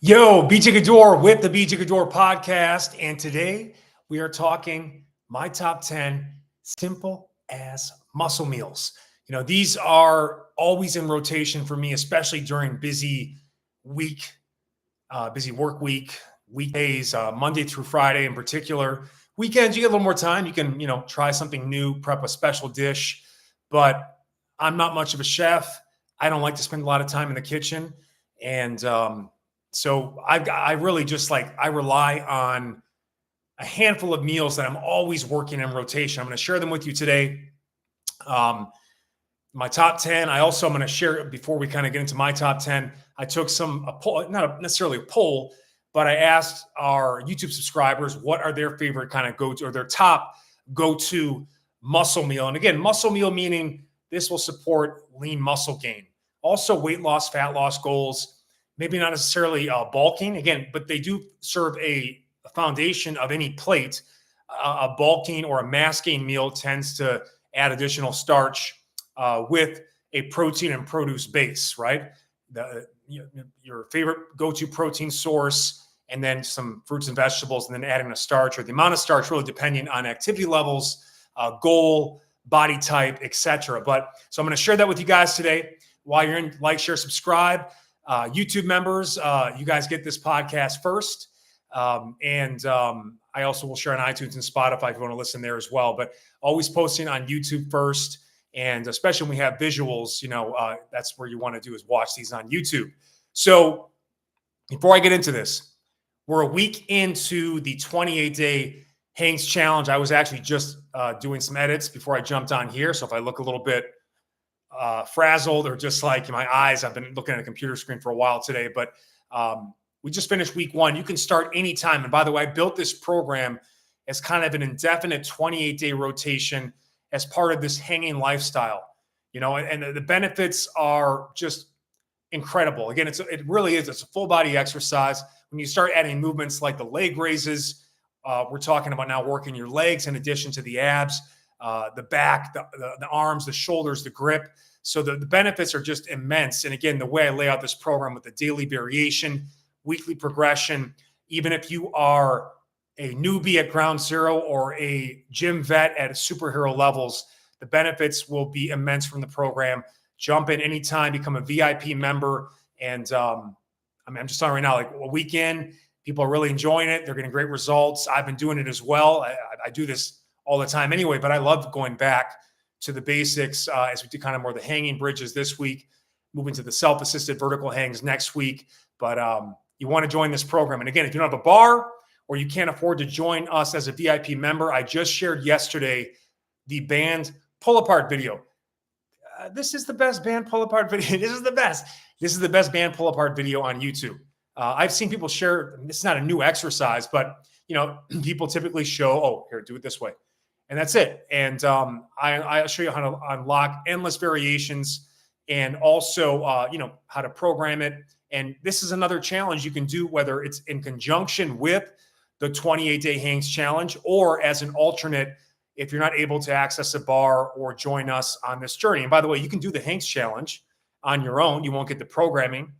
Yo, BJ Gaddour with the BJ Gaddour podcast. And today we are talking my top 10 simple as muscle meals. These are always in rotation for me, especially during busy work week, weekdays, Monday through Friday in particular. Weekends, you get a little more time. You can, try something new, prep a special dish. But I'm not much of a chef. I don't like to spend a lot of time in the kitchen. And, so I really just I rely on a handful of meals that I'm always working in rotation. I'm going to share them with you today. My top 10. I'm going to share before we kind of get into my top 10. I took a poll, not necessarily a poll, but I asked our YouTube subscribers what are their favorite kind of go-to or their top go-to muscle meal. And again, muscle meal meaning this will support lean muscle gain. Also weight loss, fat loss goals. Maybe not necessarily bulking, again, but they do serve a foundation of any plate. A bulking or a mass gain meal tends to add additional starch with a protein and produce base, right? Your favorite go-to protein source, and then some fruits and vegetables, and then adding a starch or the amount of starch really depending on activity levels, goal, body type, etc. So I'm going to share that with you guys today. While you're in, like, share, subscribe. YouTube members, you guys get this podcast first. I also will share on iTunes and Spotify if you want to listen there as well. But always posting on YouTube first. And especially when we have visuals, that's where you want to do is watch these on YouTube. So before I get into this, we're a week into the 28-day Hanks Challenge. I was actually just doing some edits before I jumped on here. So if I look a little bit frazzled or just like my eyes, I've been looking at a computer screen for a while today, but we just finished week one. You can start anytime. And by the way, I built this program as kind of an indefinite 28-day rotation as part of this hanging lifestyle, and the benefits are just incredible. Again, it really is. It's a full body exercise. When you start adding movements like the leg raises, we're talking about now working your legs in addition to the abs, the back, the arms, the shoulders, the grip. So the benefits are just immense. And again, the way I lay out this program with the daily variation, weekly progression, even if you are a newbie at ground zero or a gym vet at superhero levels, the benefits will be immense from the program. Jump in anytime, become a VIP member. And I'm just telling you right now, like a week in, people are really enjoying it. They're getting great results. I've been doing it as well. I do this all the time anyway, but I love going back to the basics as we do kind of more the hanging bridges this week, moving to the self-assisted vertical hangs next week. But you want to join this program. And again, if you don't have a bar or you can't afford to join us as a VIP member, I just shared yesterday the band pull-apart video. This is the best band pull-apart video. This is the best. This is the best band pull-apart video on YouTube. I've seen people share, this is not a new exercise, but people typically show, oh, here, do it this way. And that's it. And I'll show you how to unlock endless variations and also, how to program it. And this is another challenge you can do, whether it's in conjunction with the 28-day Hanks Challenge or as an alternate if you're not able to access a bar or join us on this journey. And by the way, you can do the Hanks Challenge on your own. You won't get the programming,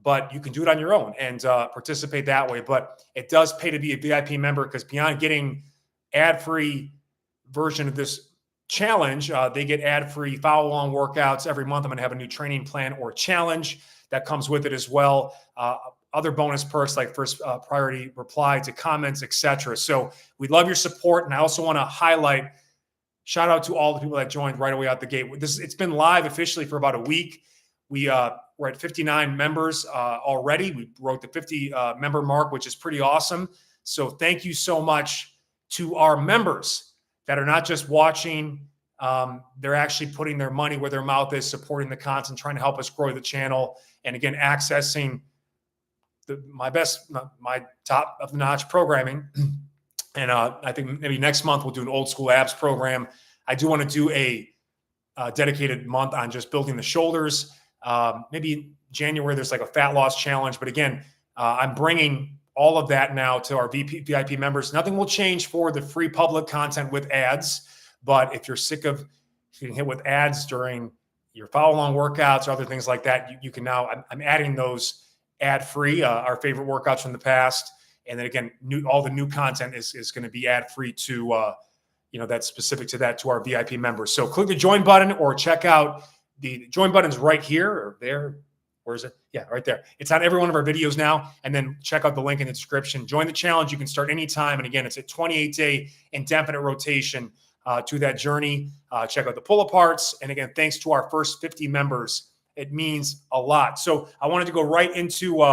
but you can do it on your own and participate that way. But it does pay to be a VIP member because beyond getting ad-free version of this challenge, they get ad-free follow-along workouts every month. I'm going to have a new training plan or challenge that comes with it as well. Other bonus perks like first priority reply to comments, etc. So we love your support. And I also want to highlight, shout out to all the people that joined right away out the gate. It's been live officially for about a week. We're at 59 members already. We broke the 50 member mark, which is pretty awesome. So thank you so much to our members that are not just watching. They're actually putting their money where their mouth is, supporting the content, trying to help us grow the channel. And again, accessing my top of the notch programming. And I think maybe next month we'll do an old school abs program. I do want to do a dedicated month on just building the shoulders. Maybe January, there's like a fat loss challenge. But again, I'm bringing all of that now to our VIP members. Nothing will change for the free public content with ads. But if you're sick of getting hit with ads during your follow-along workouts or other things like that, you can now, I'm adding those ad-free, our favorite workouts from the past. And then again, all the new content is going to be ad-free to, that's specific to that, to our VIP members. So click the join button or check out the join button's right here or there. Where is it? Yeah, right there. It's on every one of our videos now. And then check out the link in the description. Join the challenge. You can start anytime. And again, it's a 28-day indefinite rotation to that journey. Check out the pull-aparts. And again, thanks to our first 50 members. It means a lot. So I wanted to go right into,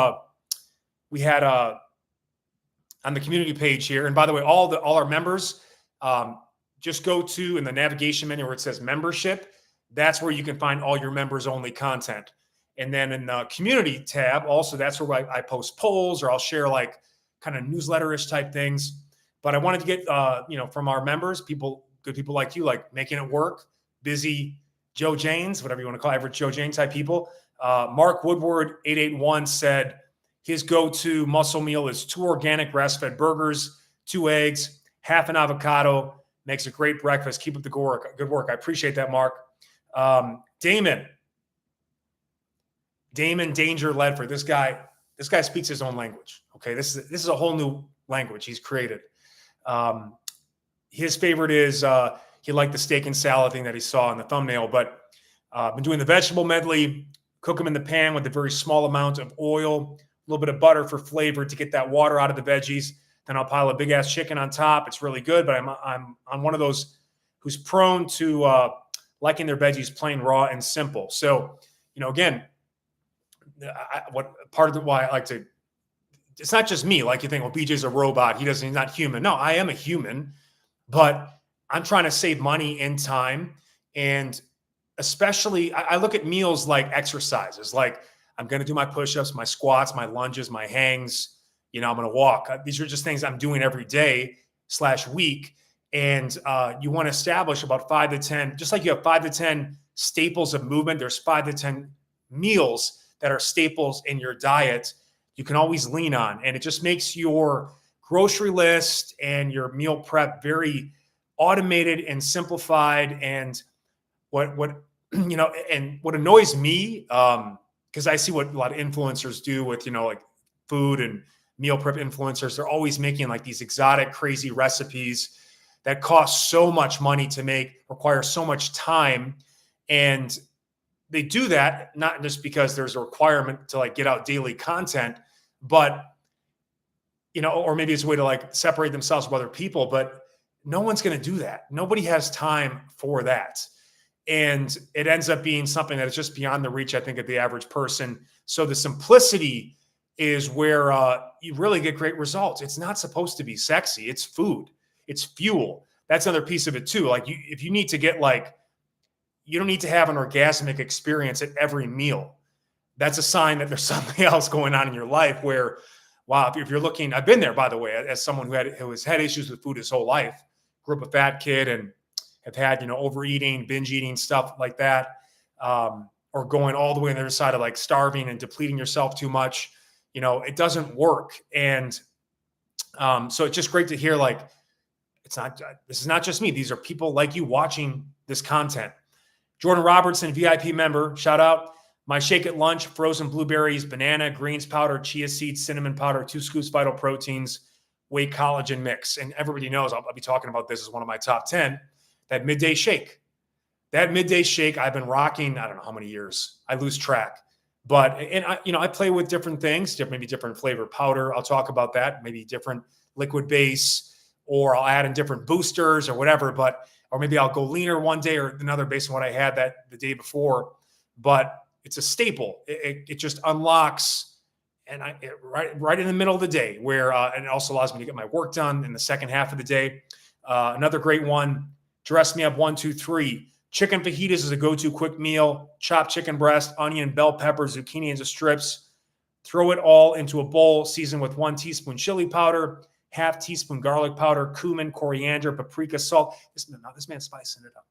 we had on the community page here. And by the way, all our members, just go to in the navigation menu where it says membership. That's where you can find all your members only content. And then in the community tab, also that's where I post polls or I'll share like kind of newsletter-ish type things. But I wanted to get, from our members, good people like you, like making it work, busy Joe Janes, whatever you want to call it, average Joe Jane type people. Mark Woodward, 881, said his go-to muscle meal is 2 organic grass-fed burgers, 2 eggs, half an avocado. Makes a great breakfast. Keep up the good work. I appreciate that, Mark. Damon Danger Ledford. This guy speaks his own language. Okay, this is a whole new language he's created. His favorite is he liked the steak and salad thing that he saw in the thumbnail, but been doing the vegetable medley. Cook them in the pan with a very small amount of oil, a little bit of butter for flavor to get that water out of the veggies. Then I'll pile a big ass chicken on top. It's really good, but I'm on one of those who's prone to liking their veggies plain raw and simple. So, again, why I like to, it's not just me. Like you think, well, BJ's a robot. He's not human. No, I am a human, but I'm trying to save money and time. And especially I look at meals like exercises. Like I'm going to do my push-ups, my squats, my lunges, my hangs. I'm going to walk. These are just things I'm doing every day / week. And you want to establish about 5 to 10, just like you have 5 to 10 staples of movement, there's 5 to 10 meals that are staples in your diet you can always lean on. And it just makes your grocery list and your meal prep very automated and simplified. And what annoys me, because I see what a lot of influencers do with, like food and meal prep influencers, they're always making like these exotic, crazy recipes that cost so much money to make, require so much time. And they do that not just because there's a requirement to like get out daily content, but, or maybe it's a way to like separate themselves from other people, but no one's going to do that. Nobody has time for that. And it ends up being something that is just beyond the reach, I think, of the average person. So the simplicity is where you really get great results. It's not supposed to be sexy. It's food. It's fuel. That's another piece of it too. Like if you need to get you don't need to have an orgasmic experience at every meal. That's a sign that there's something else going on in your life where, wow, if you're looking, I've been there, by the way, as someone who has had issues with food his whole life, grew up a fat kid and have had, overeating, binge eating, stuff like that, or going all the way on the other side of like starving and depleting yourself too much. It doesn't work. And so it's just great to hear, like, this is not just me. These are people like you watching this content. Jordan Robertson, VIP member, shout out. My shake at lunch: frozen blueberries, banana, greens powder, chia seeds, cinnamon powder, 2 scoops vital proteins, whey collagen mix. And everybody knows I'll be talking about this as one of my top 10, that midday shake. That midday shake I've been rocking, I don't know how many years. I lose track. But, I play with different things, maybe different flavor powder. I'll talk about that, maybe different liquid base, or I'll add in different boosters or whatever. Or maybe I'll go leaner one day or another based on what I had the day before. But it's a staple. It just unlocks, and right in the middle of the day where, and it also allows me to get my work done in the second half of the day. Another great one, dress me up 1, 2, 3. Chicken fajitas is a go-to quick meal. Chopped chicken breast, onion, bell pepper, zucchini into strips. Throw it all into a bowl, season with 1 teaspoon chili powder, ½ teaspoon garlic powder, cumin, coriander, paprika, salt. This man's spicing it up.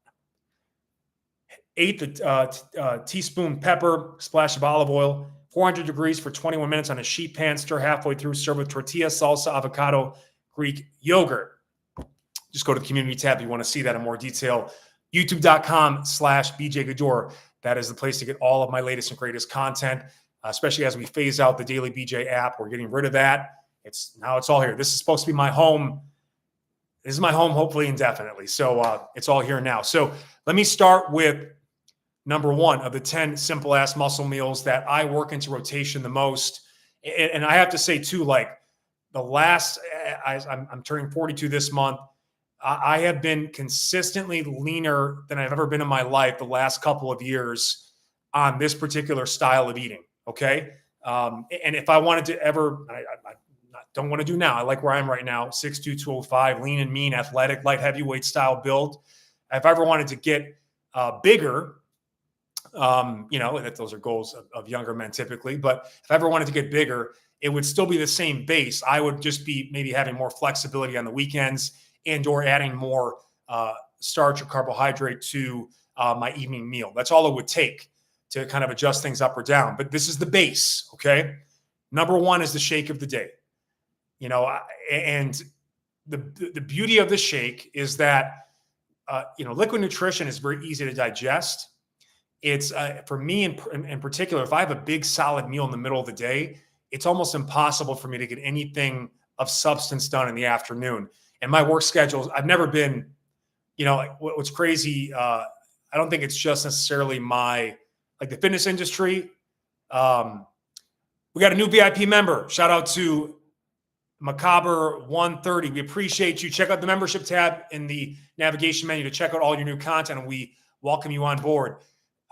1/8 teaspoon pepper, splash of olive oil, 400 degrees for 21 minutes on a sheet pan. Stir halfway through. Serve with tortilla, salsa, avocado, Greek yogurt. Just go to the community tab if you want to see that in more detail. YouTube.com/BJ Gaddour. That is the place to get all of my latest and greatest content. especially as we phase out the Daily BJ app. We're getting rid of that. It's all here. This is supposed to be my home. This is my home, hopefully indefinitely. So it's all here now. So let me start with number one of the 10 simple ass muscle meals that I work into rotation the most. And I have to say too, like the last, I'm turning 42 this month. I have been consistently leaner than I've ever been in my life the last couple of years on this particular style of eating. Okay. And if I wanted to ever, I don't want to do now. I like where I am right now, 6'2", 205, lean and mean, athletic, light heavyweight style build. If I ever wanted to get bigger, those are goals of younger men typically, but if I ever wanted to get bigger, it would still be the same base. I would just be maybe having more flexibility on the weekends and or adding more starch or carbohydrate to my evening meal. That's all it would take to kind of adjust things up or down. But this is the base, okay? Number one is the shake of the day. And the beauty of the shake is that, liquid nutrition is very easy to digest. It's for me in particular, if I have a big solid meal in the middle of the day, it's almost impossible for me to get anything of substance done in the afternoon. And my work schedules, I've never been, what's crazy. I don't think it's just necessarily the fitness industry. We got a new VIP member. Shout out to Macabre 130. We appreciate you. Check out the membership tab in the navigation menu to check out all your new content, and we welcome you on board.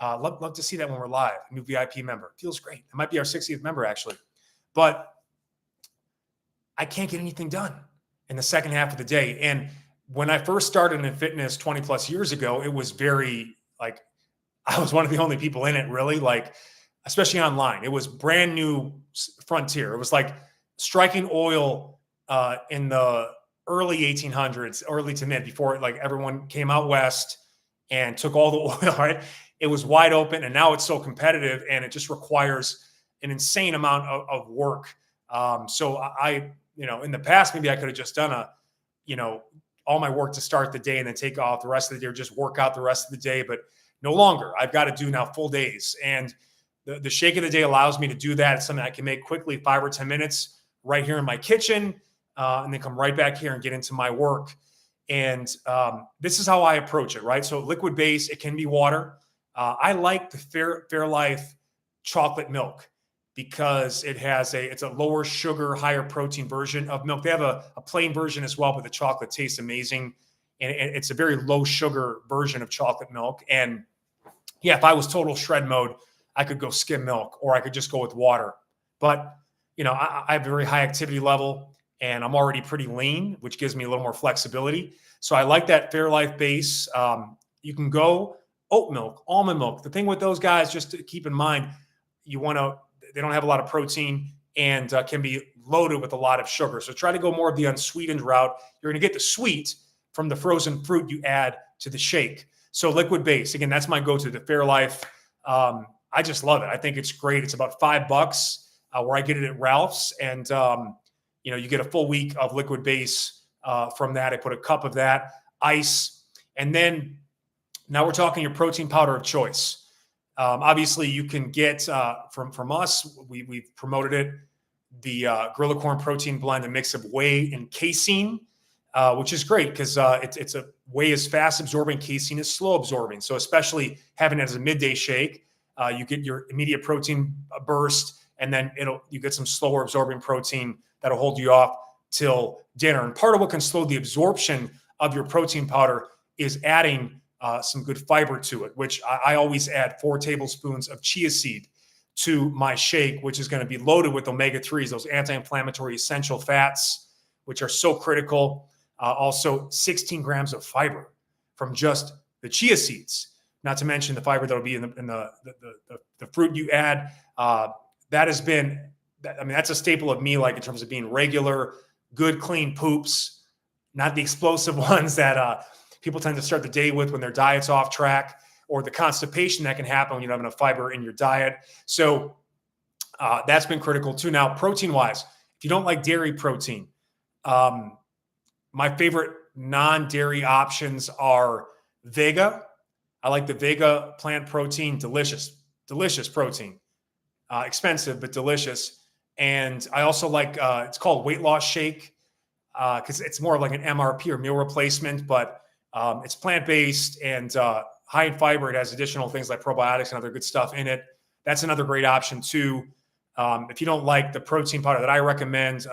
Love to see that when we're live. New VIP member. Feels great. It might be our 60th member, actually. But I can't get anything done in the second half of the day. And when I first started in fitness 20 plus years ago, it was very I was one of the only people in it, really, especially online. It was brand new frontier. It was like striking oil in the early 1800s, early to mid, before everyone came out west and took all the oil, right? It was wide open, and now it's so competitive, and it just requires an insane amount of work. So I, in the past, maybe I could have just done all my work to start the day and then take off the rest of the day, or just work out the rest of the day. But no longer. I've got to do now full days. And the shake of the day allows me to do that. It's something I can make quickly, 5 or 10 minutes right here in my kitchen, and then come right back here and get into my work. And this is how I approach it, right? So liquid base, it can be water. I like the Fairlife chocolate milk because it's a lower sugar, higher protein version of milk. They have a plain version as well, but the chocolate tastes amazing. And it's a very low sugar version of chocolate milk. And yeah, if I was total shred mode, I could go skim milk, or I could just go with water. But, I have a very high activity level, and I'm already pretty lean, which gives me a little more flexibility. So I like that Fairlife base. You can go oat milk, almond milk. The thing with those guys, just to keep in mind, they don't have a lot of protein and can be loaded with a lot of sugar. So try to go more of the unsweetened route. You're going to get the sweet from the frozen fruit you add to the shake. So liquid base, again, that's my go-to, the Fairlife. I just love it. I think it's great. It's about $5 where I get it at Ralph's. And, you get a full week of liquid base from that. I put a cup of that, ice. And then now we're talking your protein powder of choice. Obviously, you can get from us, we've promoted it, the Gorilla Corn Protein Blend, a mix of whey and casein, which is great because it's a whey is fast absorbing, casein is slow absorbing. So especially having it as a midday shake, you get your immediate protein burst, and then you get some slower absorbing protein that'll hold you off till dinner. And part of what can slow the absorption of your protein powder is adding some good fiber to it, which I always add 4 tablespoons of chia seed to my shake, which is going to be loaded with omega-3s, those anti-inflammatory essential fats, which are so critical. Also 16 grams of fiber from just the chia seeds, not to mention the fiber that'll be in the fruit you add. That's a staple of me, in terms of being regular, good, clean poops, not the explosive ones that people tend to start the day with when their diet's off track, or the constipation that can happen when you don't have enough fiber in your diet. So that's been critical too. Now, protein-wise, if you don't like dairy protein, my favorite non-dairy options are Vega. I like the Vega plant protein, delicious protein. expensive, but delicious. And I also like, it's called weight loss shake, because it's more like an MRP or meal replacement, but it's plant-based and high in fiber. It has additional things like probiotics and other good stuff in it. That's another great option too. If you don't like the protein powder that I recommend,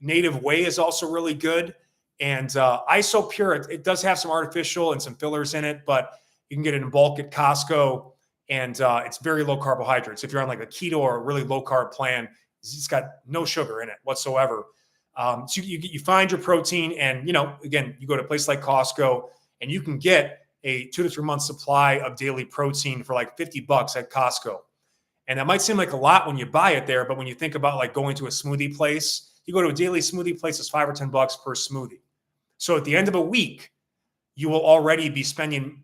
Native Whey is also really good. And Isopure, it does have some artificial and some fillers in it, but you can get it in bulk at Costco, and it's very low carbohydrates. If you're on like a keto or a really low carb plan, it's got no sugar in it whatsoever. So you find your protein, and again, you go to a place like Costco, and you can get a 2 to 3 month supply of daily protein for like $50 at Costco. And that might seem like a lot when you buy it there, but when you think about like going to a smoothie place, you go to a daily smoothie place, it's $5 or $10 per smoothie. So at the end of a week, you will already be spending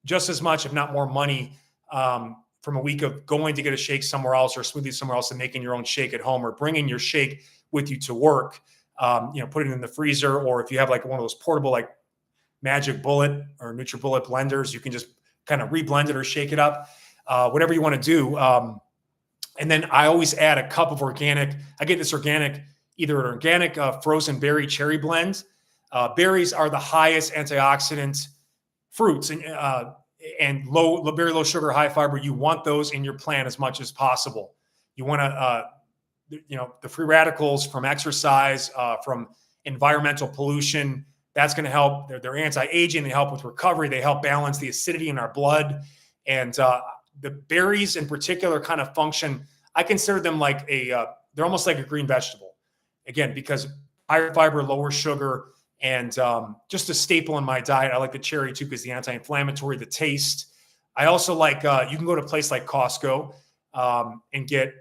just as much, if not more money, from a week of going to get a shake somewhere else or a smoothie somewhere else and making your own shake at home, or bringing your shake with you to work. Put it in the freezer, or if you have like one of those portable like Magic Bullet or NutriBullet blenders, you can just kind of reblend it or shake it up, whatever you want to do. And then I always add a cup of organic. I get this either an organic frozen berry cherry blend. Berries are the highest antioxidant fruits, and very low sugar, high fiber. You want those in your plan as much as possible. You want to, the free radicals from exercise, from environmental pollution, that's going to help. They're anti-aging. They help with recovery. They help balance the acidity in our blood. And the berries in particular kind of function, I consider them like they're almost like a green vegetable. Again, because higher fiber, lower sugar, and just a staple in my diet. I like the cherry too because the anti-inflammatory, the taste. I also like, you can go to a place like Costco and get,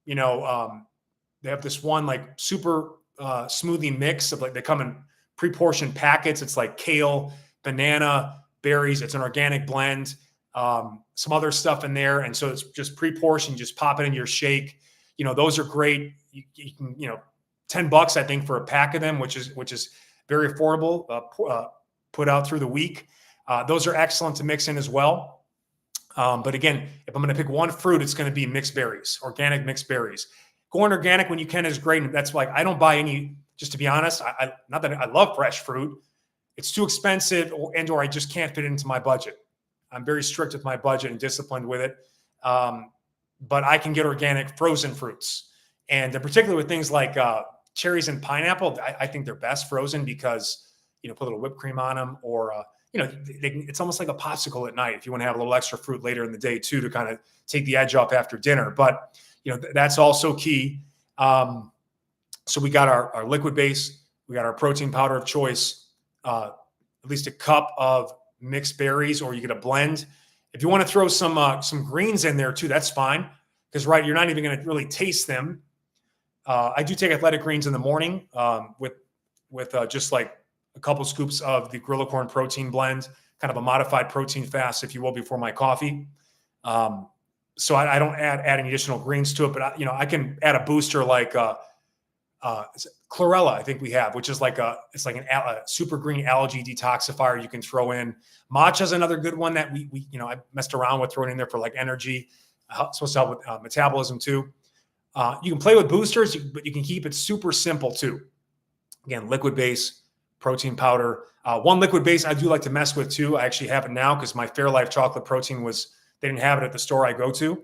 they have this one like super smoothie mix of like, they come in pre-portioned packets. It's like kale, banana, berries. It's an organic blend, some other stuff in there. And so it's just pre-portioned, just pop it in your shake. Those are great. You can, $10, I think, for a pack of them, which is very affordable, put out through the week. Those are excellent to mix in as well. But again, if I'm going to pick one fruit, it's going to be mixed berries, organic mixed berries. Going organic when you can is great. That's like, I don't buy any, just to be honest, not that I love fresh fruit. It's too expensive, or I just can't fit it into my budget. I'm very strict with my budget and disciplined with it. But I can get organic frozen fruits. And particularly with things like cherries and pineapple, I think they're best frozen because, put a little whipped cream on them, or, it's almost like a popsicle at night if you want to have a little extra fruit later in the day too, to kind of take the edge off after dinner. But, that's also key. So we got our liquid base, we got our protein powder of choice, at least a cup of mixed berries, or you get a blend. If you want to throw some greens in there too, that's fine. Because you're not even going to really taste them. I do take athletic greens in the morning with just like a couple scoops of the Gorilla Corn protein blend, kind of a modified protein fast, if you will, before my coffee. So I don't add any additional greens to it, but I can add a booster like chlorella, I think we have, which is like a super green algae detoxifier you can throw in. Matcha is another good one that we I messed around with throwing in there for like energy. Supposed to help with metabolism too. You can play with boosters, but you can keep it super simple too. Again, liquid base, protein powder. One liquid base I do like to mess with too. I actually have it now because my Fairlife chocolate protein they didn't have it at the store I go to.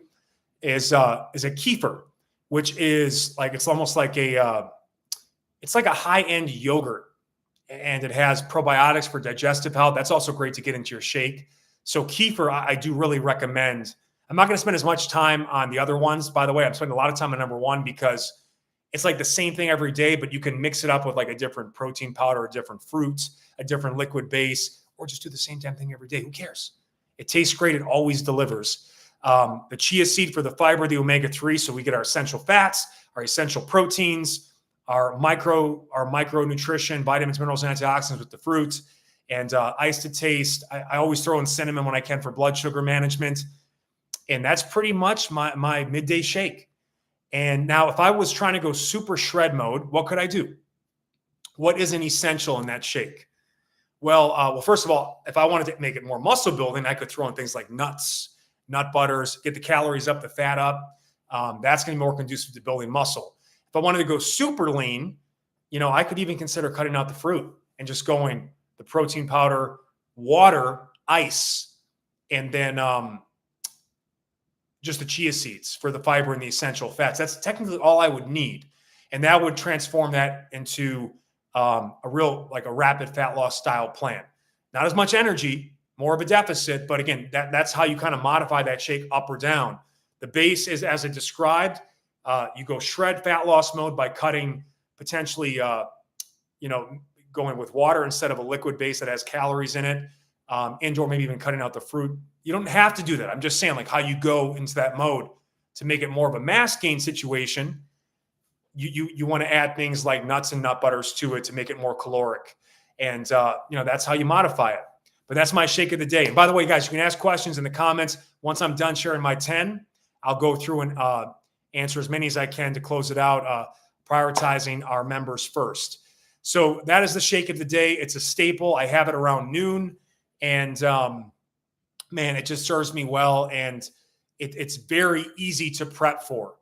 Is a kefir, which is like, it's almost like it's like a high-end yogurt, and it has probiotics for digestive health. That's also great to get into your shake. So kefir, I do really recommend. I'm not going to spend as much time on the other ones. By the way, I'm spending a lot of time on number one because it's like the same thing every day, but you can mix it up with like a different protein powder, a different fruit, a different liquid base, or just do the same damn thing every day. Who cares? It tastes great. It always delivers. The chia seed for the fiber, the omega-3. So we get our essential fats, our essential proteins, our micronutrition, vitamins, minerals, and antioxidants with the fruits, and ice to taste. I always throw in cinnamon when I can for blood sugar management. And that's pretty much my midday shake. And now if I was trying to go super shred mode, what could I do? What is an essential in that shake? Well, first of all, if I wanted to make it more muscle building, I could throw in things like nuts, nut butters, get the calories up, the fat up. That's going to be more conducive to building muscle. If I wanted to go super lean, I could even consider cutting out the fruit and just going the protein powder, water, ice, and then just the chia seeds for the fiber and the essential fats. That's technically all I would need. And that would transform that into a rapid fat loss style plan. Not as much energy, more of a deficit. But again, that's how you kind of modify that shake up or down. The base is as I described. You go shred fat loss mode by cutting potentially, going with water instead of a liquid base that has calories in it, and/or maybe even cutting out the fruit. You don't have to do that. I'm just saying like how you go into that mode to make it more of a mass gain situation. You want to add things like nuts and nut butters to it to make it more caloric. And, that's how you modify it. But that's my shake of the day. And by the way, guys, you can ask questions in the comments. Once I'm done sharing my 10, I'll go through and answer as many as I can to close it out, prioritizing our members first. So that is the shake of the day. It's a staple. I have it around noon. And, man, it just serves me well. And it's very easy to prep for.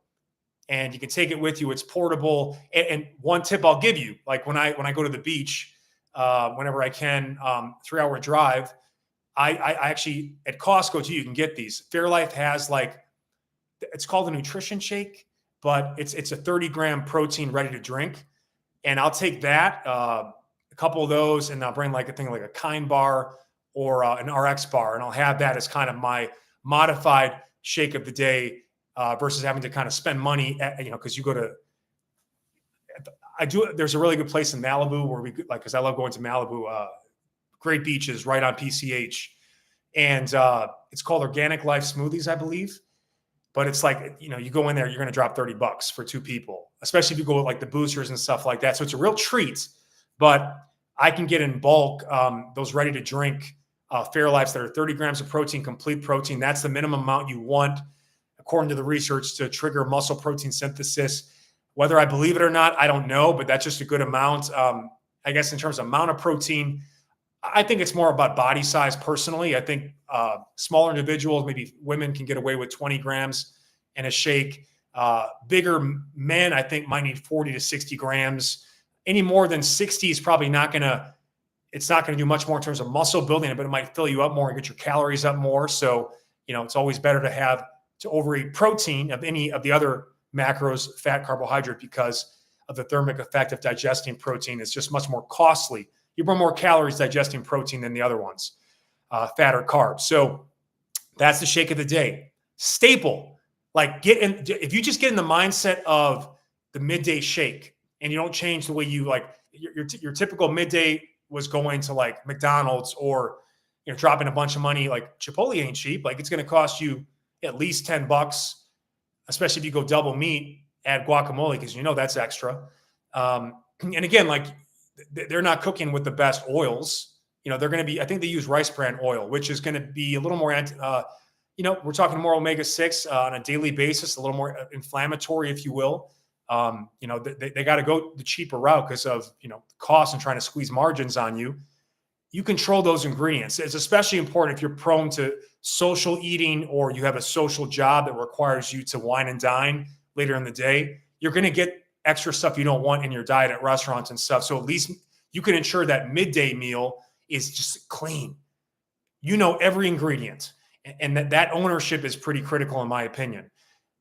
And you can take it with you. It's portable. And one tip I'll give you, like when I go to the beach, whenever I can, 3-hour drive, I actually at Costco too, you can get these. Fairlife has it's called a nutrition shake, but it's a 30-gram protein ready to drink. And I'll take that, a couple of those, and I'll bring like a Kind bar or an RX bar, and I'll have that as kind of my modified shake of the day, versus having to kind of spend money because you go to. There's a really good place in Malibu where because I love going to Malibu. Great beaches right on PCH, and it's called Organic Life Smoothies, I believe. But it's like, you go in there, you're going to drop $30 for 2 people, especially if you go with like the boosters and stuff like that. So it's a real treat. But I can get in bulk those ready to drink Fairlifes that are 30 grams of protein, complete protein. That's the minimum amount you want, according to the research, to trigger muscle protein synthesis. Whether I believe it or not, I don't know, but that's just a good amount. I guess in terms of amount of protein, I think it's more about body size personally. I think smaller individuals, maybe women, can get away with 20 grams in a shake. Bigger men, I think, might need 40 to 60 grams. Any more than 60 is probably not going to do much more in terms of muscle building, but it might fill you up more and get your calories up more. So, it's always better to overeat protein of any of the other macros, fat, carbohydrate, because of the thermic effect of digesting protein. Is just much more costly. You burn more calories digesting protein than the other ones, fat or carbs. So that's the shake of the day. Staple. If you just get in the mindset of the midday shake and you don't change the way you your typical midday was going to like McDonald's or dropping a bunch of money. Like Chipotle ain't cheap. Like it's going to cost you at least $10, especially if you go double meat, add guacamole, because that's extra. And again, they're not cooking with the best oils. They're going to be, I think they use rice bran oil, which is going to be a little more, we're talking more omega-6 on a daily basis, a little more inflammatory, if you will. They got to go the cheaper route because of, cost and trying to squeeze margins on you. You control those ingredients. It's especially important if you're prone to social eating or you have a social job that requires you to wine and dine later in the day. You're going to get extra stuff you don't want in your diet at restaurants and stuff. So at least you can ensure that midday meal is just clean. Every ingredient, and that ownership is pretty critical in my opinion.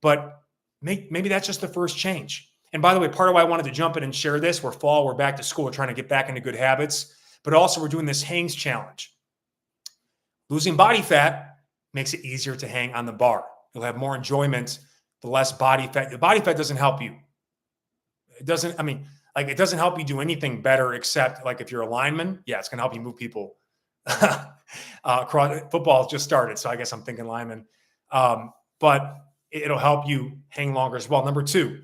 But maybe that's just the first change. And by the way, part of why I wanted to jump in and share this, we're back to school, we're trying to get back into good habits, but also we're doing this hangs challenge. Losing body fat makes it easier to hang on the bar. You'll have more enjoyment, the less body fat. The body fat doesn't help you. It doesn't help you do anything better except if you're a lineman, yeah, it's going to help you move people across. Football just started, so I guess I'm thinking lineman. But it'll help you hang longer as well. Number 2,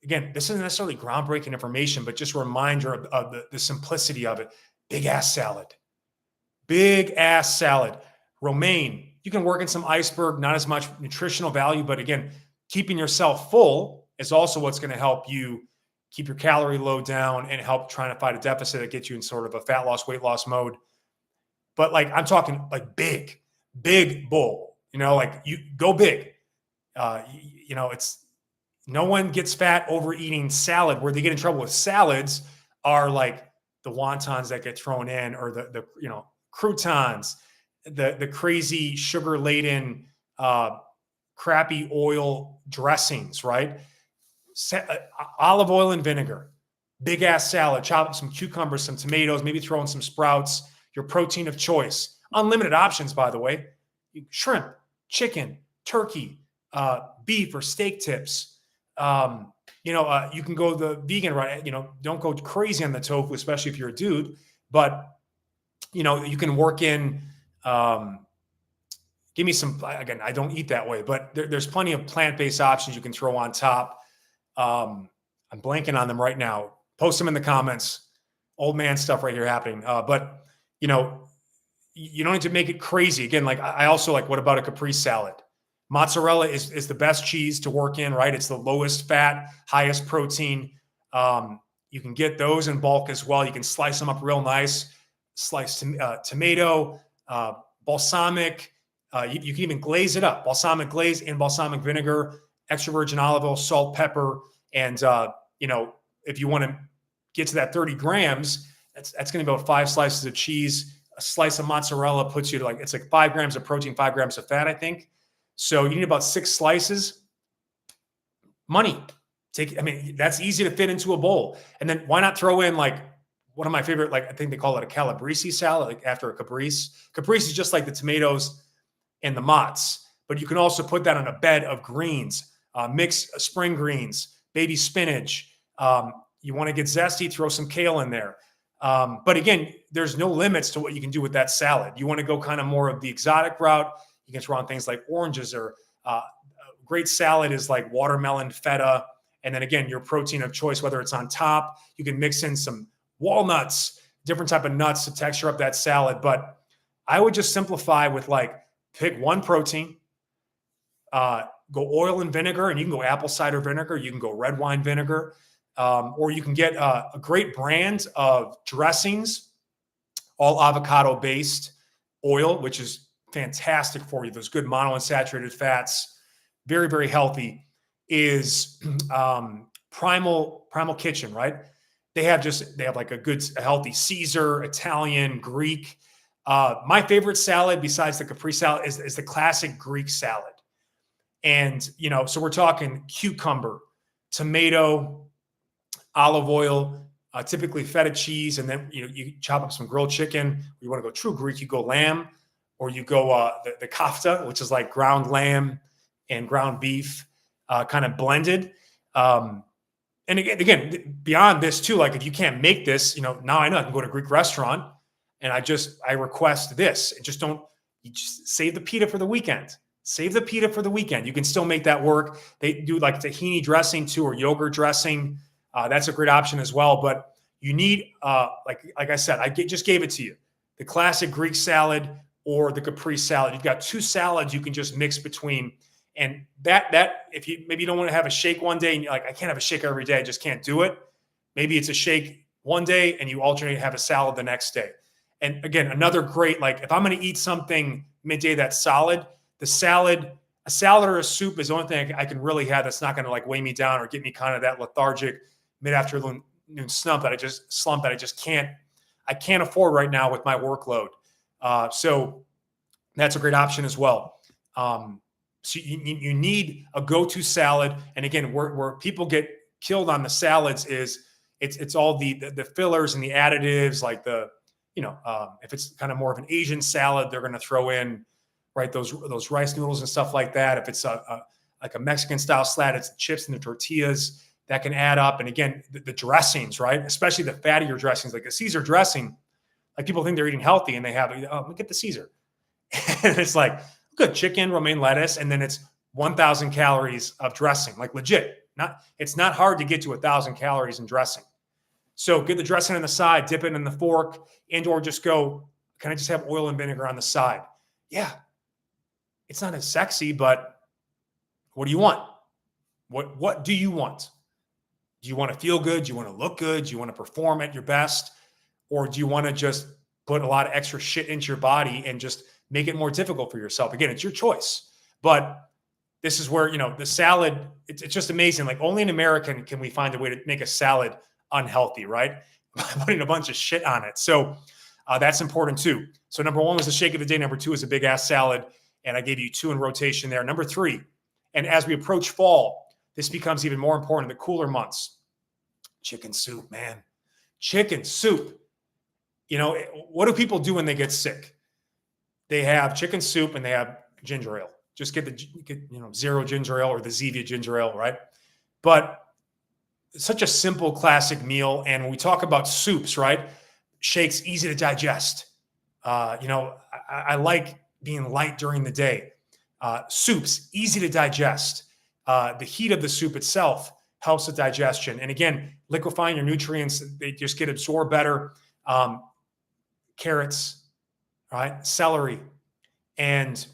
again, this isn't necessarily groundbreaking information, but just a reminder of the simplicity of it. Big ass salad. Romaine. You can work in some iceberg, not as much nutritional value, but again, keeping yourself full is also what's going to help you keep your calorie load down and help trying to fight a deficit that gets you in sort of a fat loss, weight loss mode. But I'm talking big bowl, you go big. It's no one gets fat overeating salad. Where they get in trouble with salads are like the wontons that get thrown in, or the croutons, the crazy sugar laden, crappy oil dressings, right? Olive oil and vinegar, big ass salad, chop up some cucumbers, some tomatoes, maybe throw in some sprouts, your protein of choice. Unlimited options, by the way. Shrimp, chicken, turkey, beef or steak tips. You can go the vegan, right? Don't go crazy on the tofu, especially if you're a dude, but you can work in, give me some, again, I don't eat that way, but there's plenty of plant-based options you can throw on top. I'm blanking on them right now. Post them in the comments. Old man stuff right here happening. But you don't need to make it crazy. Again, like I also like, what about a Capri salad? Mozzarella is the best cheese to work in, right? It's the lowest fat, highest protein. You can get those in bulk as well. You can slice them up real nice. Slice tomato, balsamic. You can even glaze it up. Balsamic glaze and balsamic vinegar, extra virgin olive oil, salt, pepper. And, if you want to get to that 30 grams, that's going to be about 5 slices of cheese. A slice of mozzarella puts you to it's like 5 grams of protein, 5 grams of fat, I think. So you need about 6 slices. Money. That's easy to fit into a bowl. And then why not throw in one of my favorite, I think they call it a calabrese salad, after a caprese. Caprese is just like the tomatoes and the mozz, but you can also put that on a bed of greens, mix spring greens, baby spinach. You want to get zesty, throw some kale in there. But again, there's no limits to what you can do with that salad. You want to go kind of more of the exotic route. You can throw on things like oranges, or great salad is like watermelon, feta. And then again, your protein of choice, whether it's on top, you can mix in some walnuts, different type of nuts to texture up that salad. But I would just simplify with pick one protein, go oil and vinegar, and you can go apple cider vinegar, you can go red wine vinegar, or you can get a great brand of dressings, all avocado based oil, which is fantastic for you. Those good monounsaturated fats, very, very healthy, is Primal Kitchen, right? They have like a healthy Caesar, Italian, Greek. My favorite salad besides the Capri salad is the classic Greek salad. And, so we're talking cucumber, tomato, olive oil, typically feta cheese. And then, you chop up some grilled chicken. You want to go true Greek, you go lamb, or you go the kafta, which is like ground lamb and ground beef, kind of blended. And again, beyond this too, if you can't make this, now I know I can go to a Greek restaurant and I request this. You just save the pita for the weekend. Save the pita for the weekend. You can still make that work. They do tahini dressing too, or yogurt dressing. That's a great option as well. But you need, like I said, I just gave it to you. The classic Greek salad or the Capri salad. You've got 2 salads you can just mix between. And that if you maybe you don't want to have a shake one day and you're like, I can't have a shake every day, I just can't do it. Maybe it's a shake one day and you alternate have a salad the next day. And again, another great, if I'm going to eat something midday that's solid, a salad or a soup is the only thing I can really have that's not going to weigh me down or get me kind of that lethargic mid-afternoon slump that I just can't afford right now with my workload. So that's a great option as well. So you need a go-to salad. And again, where people get killed on the salads is it's all the fillers and the additives, if it's kind of more of an Asian salad, they're going to throw in, right, those rice noodles and stuff like that. If it's like a Mexican style salad, it's the chips and the tortillas that can add up. And again, the dressings, right, especially the fattier dressings, like a Caesar dressing, people think they're eating healthy and they have, look at the Caesar. And it's good chicken, romaine lettuce, and then it's 1,000 calories of dressing, legit. It's not hard to get to 1,000 calories in dressing. So get the dressing on the side, dip it in the fork, or just go, can I just have oil and vinegar on the side? Yeah. It's not as sexy, but what do you want? What do you want? Do you want to feel good? Do you want to look good? Do you want to perform at your best? Or do you want to just put a lot of extra shit into your body and just make it more difficult for yourself? Again, it's your choice. But this is where, the salad, it's just amazing. Like only in American can we find a way to make a salad unhealthy, right? By putting a bunch of shit on it. So that's important too. So number one was the shake of the day. Number two is a big ass salad. And I gave you 2 in rotation there. Number 3, and as we approach fall, this becomes even more important in the cooler months. Chicken soup, man. Chicken soup. What do people do when they get sick? They have chicken soup and they have ginger ale. Just get zero ginger ale or the Zevia ginger ale, right? But it's such a simple, classic meal. And when we talk about soups, right? Shakes, easy to digest. I like being light during the day. Soups, easy to digest. The heat of the soup itself helps with digestion. And again, liquefying your nutrients, they just get absorbed better. Carrots, right? Celery. And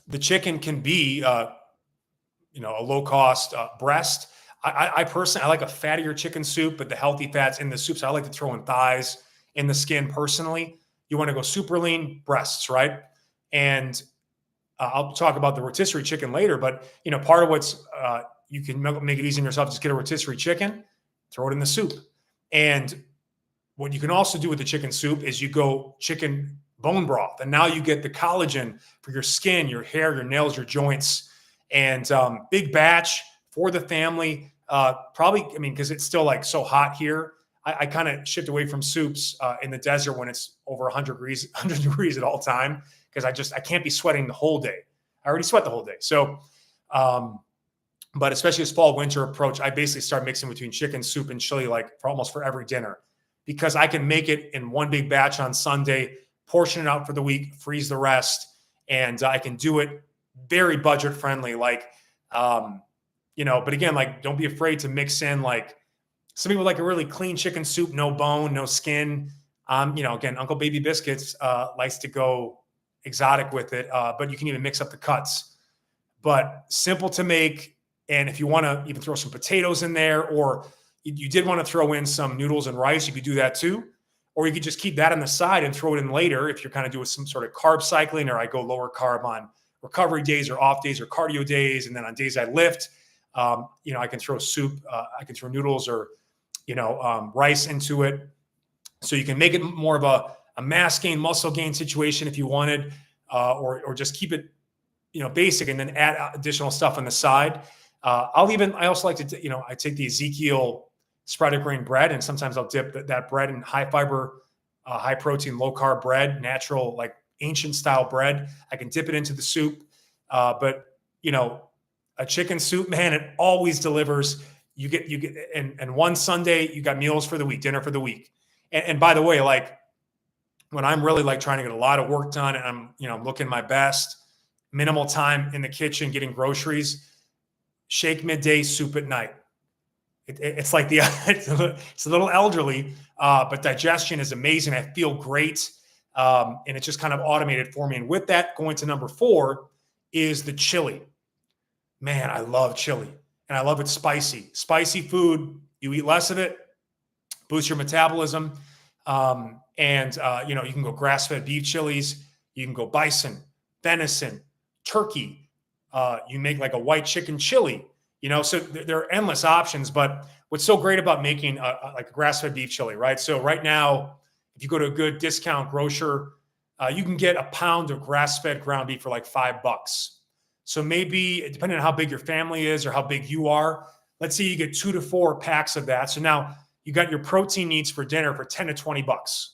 the chicken can be, a low-cost breast. I personally, I like a fattier chicken soup, but the healthy fats in the soups, I like to throw in thighs in the skin personally. You want to go super lean, breasts, right? And I'll talk about the rotisserie chicken later, but part of what's you can make it easy on yourself, just get a rotisserie chicken, throw it in the soup. And what you can also do with the chicken soup is you go chicken bone broth, and now you get the collagen for your skin, your hair, your nails, your joints, and big batch for the family. Probably, because it's still like so hot here. I kind of shift away from soups in the desert when it's over 100 degrees at all time, because I can't be sweating the whole day. I already sweat the whole day. So, but especially as fall, winter approach, I basically start mixing between chicken soup and chili, like for every dinner, because I can make it in one big batch on Sunday, portion it out for the week, freeze the rest. And I can do it very budget friendly. But again, don't be afraid to mix in, some people like a really clean chicken soup, no bone, no skin. Again, Uncle Baby Biscuits likes to go exotic with it, but you can even mix up the cuts. But simple to make, and if you want to even throw some potatoes in there, or you did want to throw in some noodles and rice, you could do that too. Or you could just keep that on the side and throw it in later if you're kind of doing some sort of carb cycling, or I go lower carb on recovery days or off days or cardio days. And then on days I lift, I can throw soup, I can throw noodles or rice into it. So you can make it more of a mass gain, muscle gain situation if you wanted, or just keep it, basic, and then add additional stuff on the side. I also like to, I take the Ezekiel sprouted grain bread, and sometimes I'll dip that bread in high fiber, high protein, low carb bread, natural, like ancient style bread. I can dip it into the soup. But a chicken soup, man, it always delivers. You get, and one Sunday you got meals for the week, dinner for the week. And by the way, when I'm really trying to get a lot of work done and I'm looking my best, minimal time in the kitchen, getting groceries, shake midday, soup at night. It's like it's a little elderly, but digestion is amazing. I feel great. And it's just kind of automated for me. And with that, going to number 4 is the chili. Man, I love chili, and I love it spicy. Spicy food, you eat less of it, boosts your metabolism. You can go grass-fed beef chilies. You can go bison, venison, turkey. You make like a white chicken chili. So there are endless options. But what's so great about making a grass-fed beef chili, right? So right now, if you go to a good discount grocer, you can get a pound of grass-fed ground beef for like $5. So maybe, depending on how big your family is or how big you are, let's say you get 2 to 4 packs of that. So now you got your protein needs for dinner for $10 to $20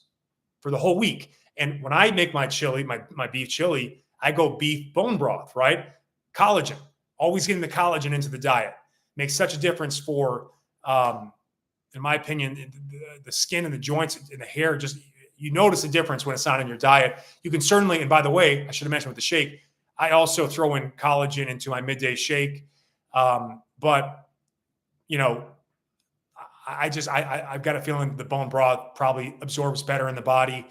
for the whole week. And when I make my chili, my beef chili, I go beef bone broth, right? Collagen, always getting the collagen into the diet makes such a difference for, in my opinion, the skin and the joints and the hair. Just, you notice a difference when it's not in your diet. You can certainly, and by the way, I should have mentioned with the shake, I also throw in collagen into my midday shake. But I've got a feeling the bone broth probably absorbs better in the body,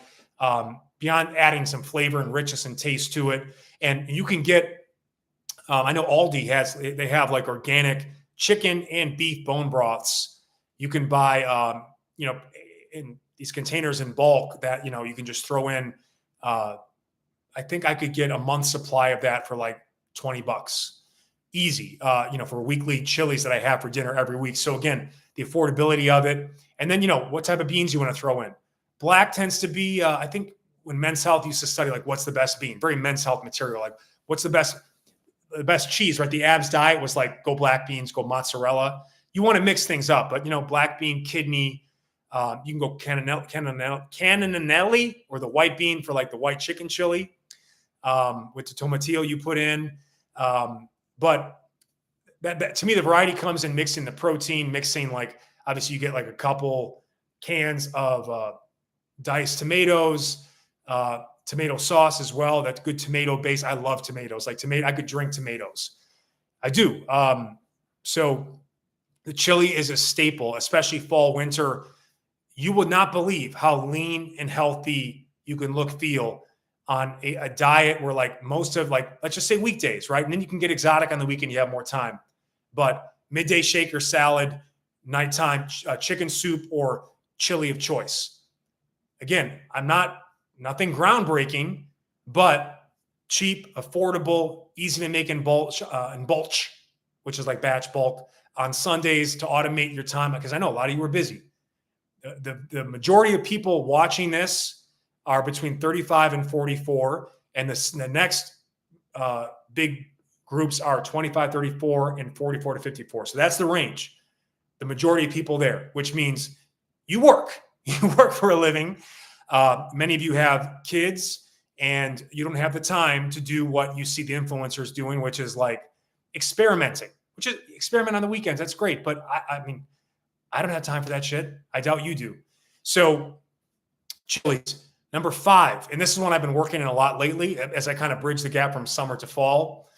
beyond adding some flavor and richness and taste to it. And you can get, I know Aldi they have like organic chicken and beef bone broths. You can buy, in these containers in bulk that, you can just throw in. I think I could get a month's supply of that for like $20. easy, for weekly chilies that I have for dinner every week. So again, the affordability of it. And then, what type of beans you want to throw in. Black tends to be, I think when Men's Health used to study, like, what's the best bean? Very Men's Health material. Like, what's the best cheese, right? The abs diet was like, go black beans, go mozzarella. You want to mix things up, but black bean, kidney, you can go cannellini or the white bean for like the white chicken chili with the tomatillo you put in. But that to me, the variety comes in mixing the protein, mixing, like, obviously you get like a couple cans of diced tomatoes, tomato sauce as well. That's good tomato base. I love tomatoes. Like, I could drink tomatoes. I do. So the chili is a staple, especially fall, winter. You would not believe how lean and healthy you can feel on a diet where, like, most of, like, let's just say weekdays, right? And then you can get exotic on the weekend. You have more time. But midday shake or salad, nighttime chicken soup or chili of choice. Again, nothing groundbreaking, but cheap, affordable, easy to make in bulk, which is like batch bulk on Sundays to automate your time. Because I know a lot of you are busy. The majority of people watching this are between 35 and 44. And the next big groups are 25, 34 and 44 to 54. So that's the range. The majority of people there, which means you work. You work for a living. Many of you have kids and you don't have the time to do what you see the influencers doing, which is like experimenting, which is experiment on the weekends. That's great. But I mean, I don't have time for that shit. I doubt you do. So chilies, number 5, and this is one I've been working in a lot lately as I kind of bridge the gap from summer to fall,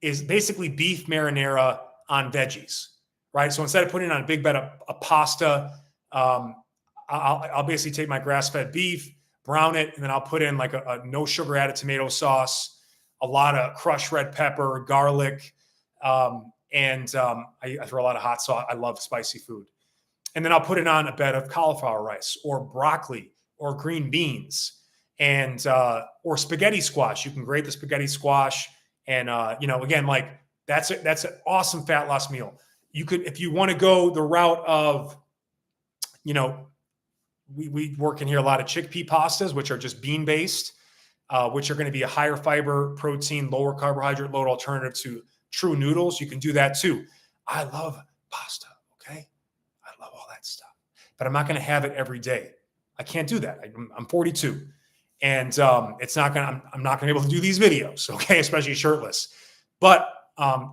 is basically beef marinara on veggies, right? So instead of putting on a big bed of pasta, I'll basically take my grass-fed beef, brown it, and then I'll put in like a no sugar added tomato sauce, a lot of crushed red pepper, garlic, and I throw a lot of hot sauce. I love spicy food. And then I'll put it on a bed of cauliflower rice or broccoli or green beans and or spaghetti squash. You can grate the spaghetti squash. And, again, like that's an awesome fat loss meal. You could, if you want to go the route of, we work in here a lot of chickpea pastas, which are just bean based, which are going to be a higher fiber, protein, lower carbohydrate load alternative to true noodles. You can do that too. I love pasta. Okay. I love all that stuff, but I'm not going to have it every day. I can't do that. I'm 42 and it's not going to, I'm not going to be able to do these videos. Okay. Especially shirtless, but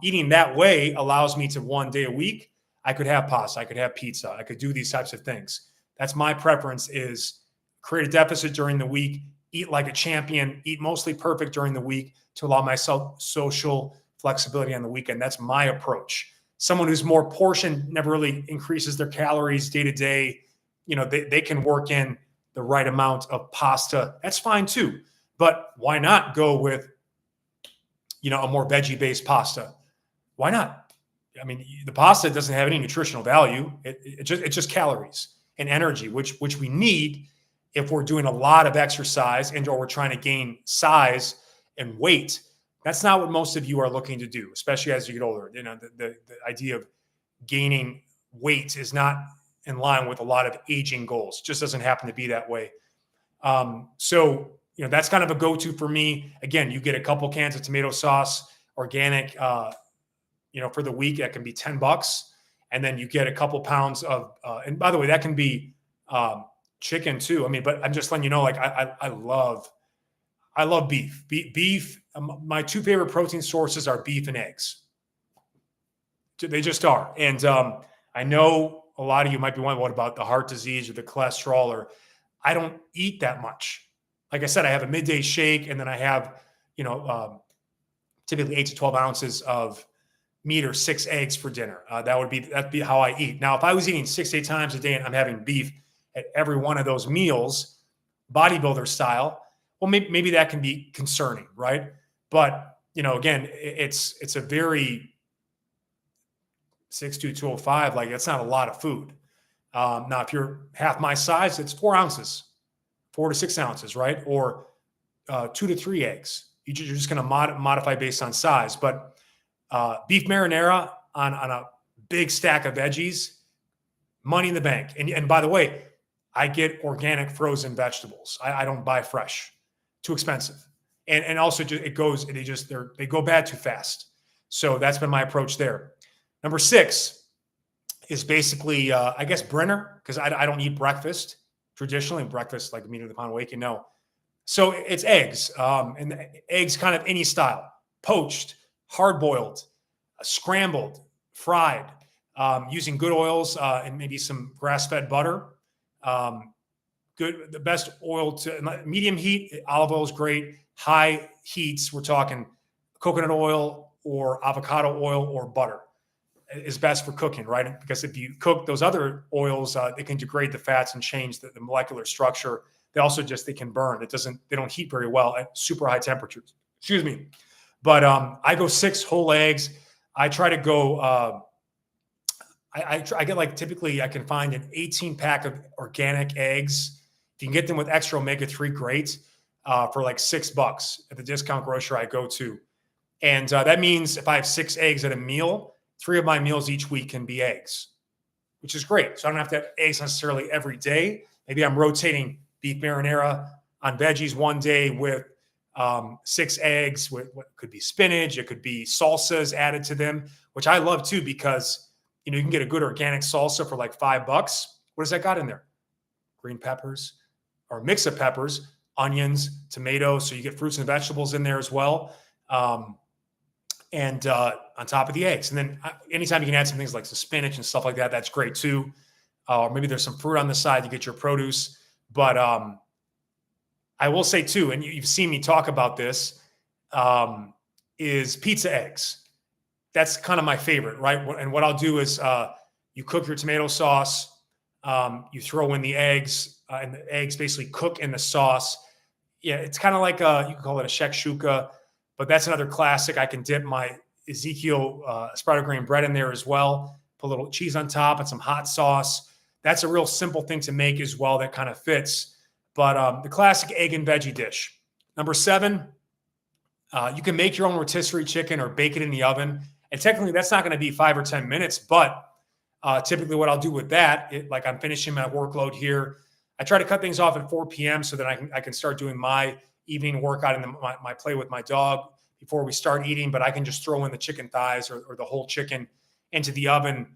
eating that way allows me to 1 day a week. I could have pasta. I could have pizza. I could do these types of things. That's my preference, is create a deficit during the week, eat like a champion, eat mostly perfect during the week to allow myself social flexibility on the weekend. That's my approach. Someone who's more portioned, never really increases their calories day to day. They can work in the right amount of pasta. That's fine too. But why not go with, a more veggie-based pasta? Why not? I mean, the pasta doesn't have any nutritional value. It's just calories and energy, which we need if we're doing a lot of exercise or we're trying to gain size and weight. That's not what most of you are looking to do, especially as you get older. The idea of gaining weight is not in line with a lot of aging goals. It just doesn't happen to be that way. So that's kind of a go-to for me. Again, you get a couple cans of tomato sauce, organic, for the week. That can be $10. And then you get a couple pounds of, and by the way, that can be chicken too. I mean, but I'm just letting you know, like I love beef. Beef. My 2 favorite protein sources are beef and eggs. They just are. And I know a lot of you might be wondering, what about the heart disease or the cholesterol? Or I don't eat that much. Like I said, I have a midday shake, and then I have, typically 8 to 12 ounces of meat or 6 eggs for dinner. That'd be how I eat. Now, if I was eating 6 to 8 times a day and I'm having beef at every one of those meals, bodybuilder style, well, maybe that can be concerning, right? But again, it's a very 6'2", 205. Like, that's not a lot of food. Now, if you're half my size, it's 4 ounces, 4 to 6 ounces, right? Or 2 to 3 eggs. You're just going to modify based on size. But Beef marinara on a big stack of veggies, money in the bank. And by the way, I get organic frozen vegetables. I don't buy fresh, too expensive. And also they go bad too fast. So that's been my approach there. Number 6 is basically, I guess, Brenner, because I don't eat breakfast. Traditionally, breakfast, like immediately upon waking, no. So it's eggs, and eggs kind of any style: poached, hard-boiled, scrambled, fried, using good oils and maybe some grass-fed butter. The best oil to medium heat. Olive oil is great. High heats, we're talking coconut oil or avocado oil or butter is best for cooking, right? Because if you cook those other oils, they can degrade the fats and change the molecular structure. They can burn. They don't heat very well at super high temperatures. Excuse me. But I go 6 whole eggs. I try to go, I get like, typically I can find an 18-pack of organic eggs. If you can get them with extra omega-3, great, for like $6 at the discount grocer I go to. And that means if I have 6 eggs at a meal, 3 of my meals each week can be eggs, which is great. So I don't have to have eggs necessarily every day. Maybe I'm rotating beef marinara on veggies one day with 6 eggs with what could be spinach. It could be salsas added to them, which I love too, because you can get a good organic salsa for like $5. What does that got in there? Green peppers or a mix of peppers, onions, tomatoes. So you get fruits and vegetables in there as well. And on top of the eggs. And then anytime you can add some things like some spinach and stuff like that, that's great too. Or maybe there's some fruit on the side to get your produce. But I will say too, and you've seen me talk about this, is pizza eggs. That's kind of my favorite, right? And what I'll do is you cook your tomato sauce, you throw in the eggs, and the eggs basically cook in the sauce. Yeah, it's kind of like you can call it a shakshuka, but that's another classic. I can dip my Ezekiel sprouted grain bread in there as well, put a little cheese on top and some hot sauce. That's a real simple thing to make as well that kind of fits. But the classic egg and veggie dish. Number 7, you can make your own rotisserie chicken or bake it in the oven. And technically, that's not going to be 5 or 10 minutes. But typically what I'll do with that, like I'm finishing my workload here, I try to cut things off at 4 p.m. so that I can start doing my evening workout and my play with my dog before we start eating. But I can just throw in the chicken thighs or the whole chicken into the oven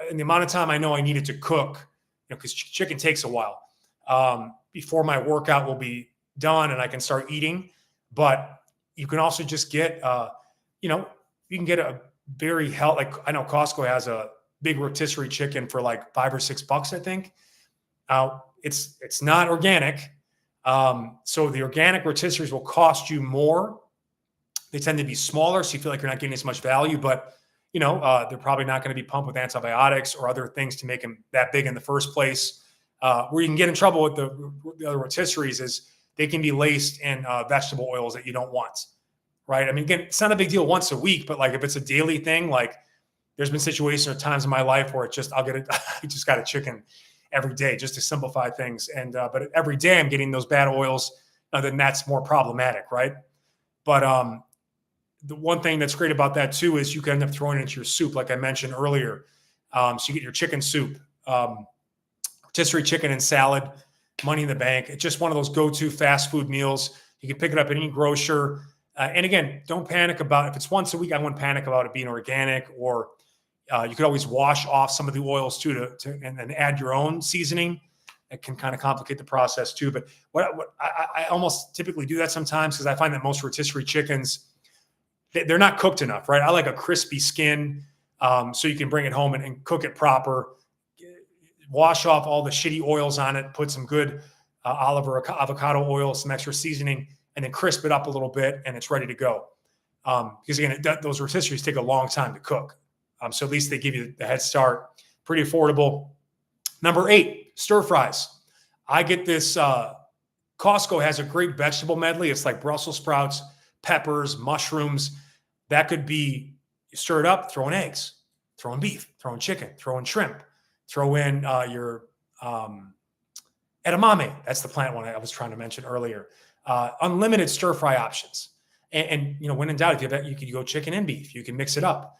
in the amount of time I know I need it to cook, because chicken takes a while before my workout will be done and I can start eating. But you can also just get, you can get a very healthy, like I know Costco has a big rotisserie chicken for like $5 or $6, I think. It's not organic. So the organic rotisseries will cost you more. They tend to be smaller, so you feel like you're not getting as much value, but they're probably not going to be pumped with antibiotics or other things to make them that big in the first place. Where you can get in trouble with the other rotisseries is they can be laced in vegetable oils that you don't want, right? I mean, again, it's not a big deal once a week, but like if it's a daily thing, like there's been situations or times in my life where I just got a chicken every day just to simplify things. And but every day I'm getting those bad oils, then that's more problematic, right? But the one thing that's great about that too is you can end up throwing it into your soup, like I mentioned earlier. So you get your chicken soup, rotisserie chicken and salad, money in the bank. It's just one of those go-to fast food meals. You can pick it up at any grocer. And again, don't panic about it. If it's once a week, I wouldn't panic about it being organic, or you could always wash off some of the oils too and then add your own seasoning. It can kind of complicate the process too. But I almost typically do that sometimes because I find that most rotisserie chickens, they're not cooked enough, right? I like a crispy skin, so you can bring it home and cook it proper. Wash off all the shitty oils on it, put some good olive or avocado oil, some extra seasoning, and then crisp it up a little bit, and it's ready to go. Because again, those rotisseries take a long time to cook. So at least they give you the head start. Pretty affordable. Number 8, stir fries. I get this, Costco has a great vegetable medley. It's like Brussels sprouts, peppers, mushrooms. That could be stirred up, throw in eggs, throw in beef, throw in chicken, throw in shrimp, throw in your edamame. That's the plant one I was trying to mention earlier. Unlimited stir fry options. And when in doubt, if you have that, you could go chicken and beef. You can mix it up.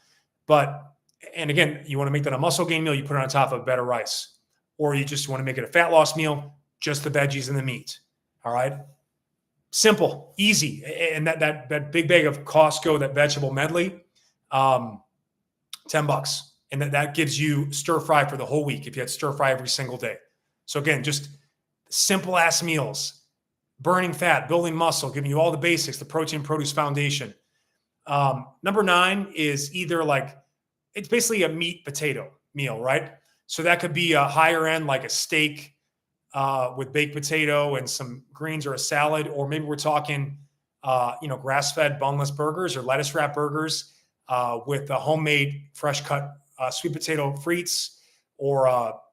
And again, you want to make that a muscle gain meal, you put it on top of better rice. Or you just want to make it a fat loss meal, just the veggies and the meat. All right. Simple, easy. And that big bag of Costco, that vegetable medley, $10. And that gives you stir fry for the whole week if you had stir fry every single day. So again, just simple ass meals, burning fat, building muscle, giving you all the basics, the protein produce foundation. Number 9 is either it's basically a meat potato meal, right? So that could be a higher end, like a steak with baked potato and some greens or a salad, or maybe we're talking, grass-fed boneless burgers or lettuce wrap burgers with a homemade fresh cut sweet potato frites, or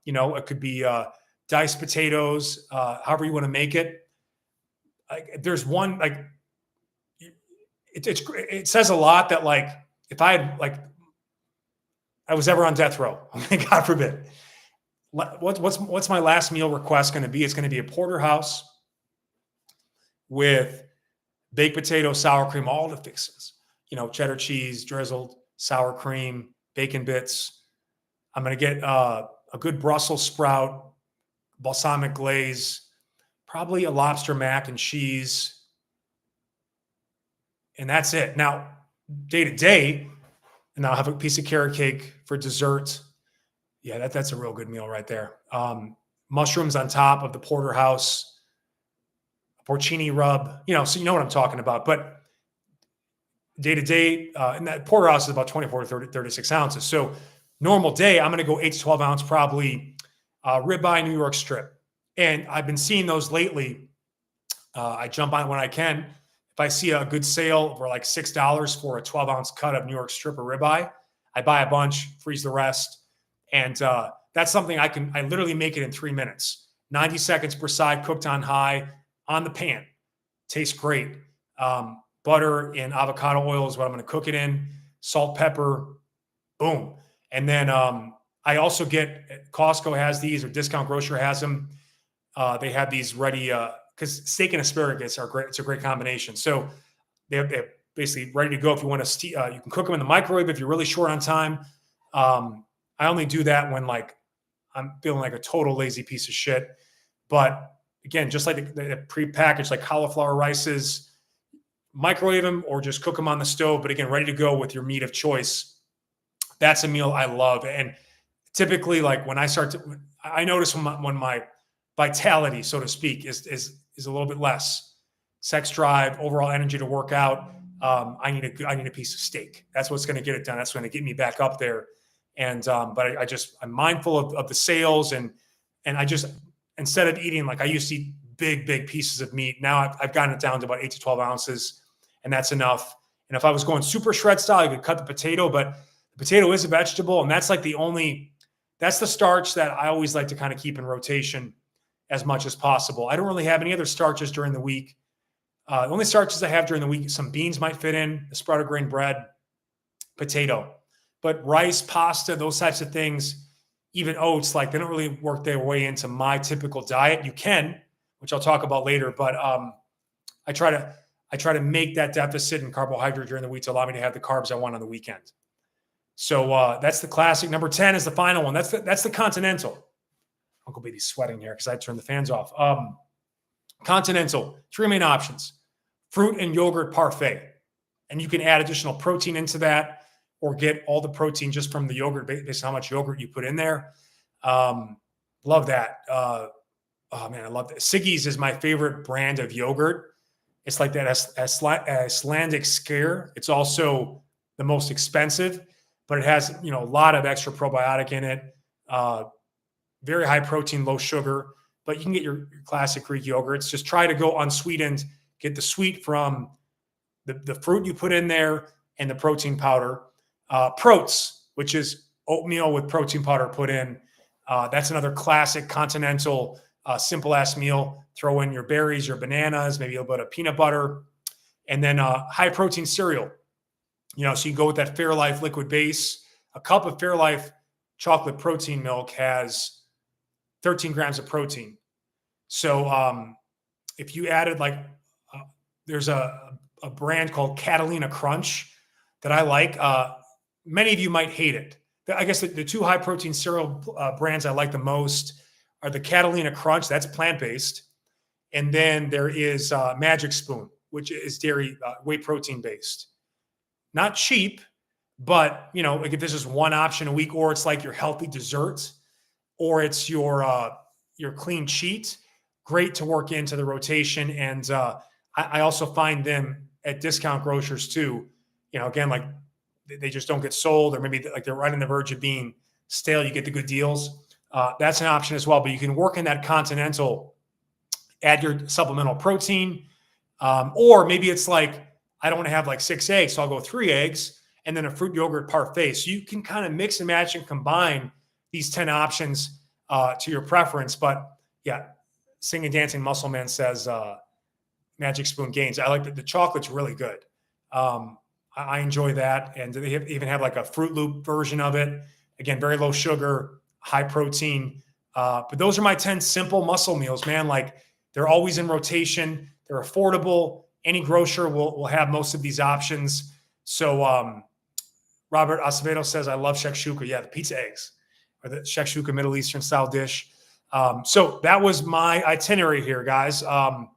it could be diced potatoes, however you want to make it. There's one it says a lot that if I had I was ever on death row, God forbid. What's my last meal request going to be? It's going to be a porterhouse with baked potato, sour cream, all the fixings. Cheddar cheese, drizzled, sour cream, bacon bits. I'm going to get a good Brussels sprout, balsamic glaze, probably a lobster mac and cheese. And that's it. Now, day to day, and I'll have a piece of carrot cake for dessert. Yeah, that's a real good meal right there. Mushrooms on top of the porterhouse, porcini rub, so you know what I'm talking about. But day to day, and that porterhouse is about 24 to 36 ounces. So normal day, I'm going to go 8 to 12 ounce, probably ribeye New York strip. And I've been seeing those lately. I jump on it when I can. If I see a good sale for like $6 for a 12-ounce cut of New York strip or ribeye, I buy a bunch, freeze the rest. And that's something I literally make it in 3 minutes. 90 seconds per side, cooked on high, on the pan. Tastes great. Butter and avocado oil is what I'm going to cook it in. Salt, pepper, boom. And then I also get, Costco has these, or Discount Grocer has them. They have these ready, because steak and asparagus are great. It's a great combination. So they're basically ready to go. If you want to, you can cook them in the microwave if you're really short on time. I only do that when I'm feeling like a total lazy piece of shit. But again, just like the pre-packaged, like cauliflower rices, microwave them or just cook them on the stove. But again, ready to go with your meat of choice. That's a meal I love. And typically, when I notice when my vitality, so to speak, is a little bit less. Sex drive, overall energy to work out. I need a piece of steak. That's what's going to get it done. That's going to get me back up there. And but I'm mindful of the sales, and I just, instead of eating I used to eat big pieces of meat, now I've gotten it down to about 8 to 12 ounces, and that's enough. And if I was going super shred style, I could cut the potato, but the potato is a vegetable, and that's that's the starch that I always like to kind of keep in rotation as much as possible. I don't really have any other starches during the week. The only starches I have during the week, some beans might fit in, a sprouted grain bread, potato. But rice, pasta, those types of things, even oats, they don't really work their way into my typical diet. You can, which I'll talk about later, but I try to make that deficit in carbohydrate during the week to allow me to have the carbs I want on the weekend. So that's the classic. Number 10 is the final one. That's the Continental. Uncle Baby's sweating here because I turned the fans off. Continental, 3 main options: fruit and yogurt parfait. And you can add additional protein into that, or get all the protein just from the yogurt based on how much yogurt you put in there. Love that. Oh man, I love that. Siggy's is my favorite brand of yogurt. It's like that Icelandic scare. It's also the most expensive, but it has, a lot of extra probiotic in it. Very high protein, low sugar, but you can get your classic Greek yogurts. Just try to go unsweetened, get the sweet from the fruit you put in there and the protein powder. Proats, which is oatmeal with protein powder put in. That's another classic Continental simple ass meal. Throw in your berries, your bananas, maybe a little bit of peanut butter, and then high protein cereal. So you go with that Fairlife liquid base. A cup of Fairlife chocolate protein milk has 13 grams of protein. So if you added there's a a brand called Catalina Crunch that I like. Many of you might hate it. I guess the two high protein cereal brands I like the most are the Catalina Crunch, that's plant based, and then there is Magic Spoon, which is dairy whey protein based. Not cheap, but like if this is one option a week, or it's like your healthy dessert, or it's your clean cheat, great to work into the rotation. And I also find them at discount grocers too. Again, like they just don't get sold, or maybe like they're right on the verge of being stale. You get the good deals. That's an option as well. But you can work in that Continental, add your supplemental protein, or maybe it's like I don't want to have like 6 eggs, so I'll go 3 eggs and then a fruit yogurt parfait. So you can kind of mix and match and combine these 10 options to your preference. But yeah, Singing Dancing Muscle Man says Magic Spoon gains. I like the chocolate's really good. I enjoy that. And they even have like a Fruit Loop version of it. Again, very low sugar, high protein. But those are my 10 simple muscle meals, man. Like they're always in rotation. They're affordable. Any grocer will have most of these options. So Robert Acevedo says, I love shakshuka. Yeah, the pizza eggs, or the shakshuka Middle Eastern style dish. So that was my itinerary here, guys. I'm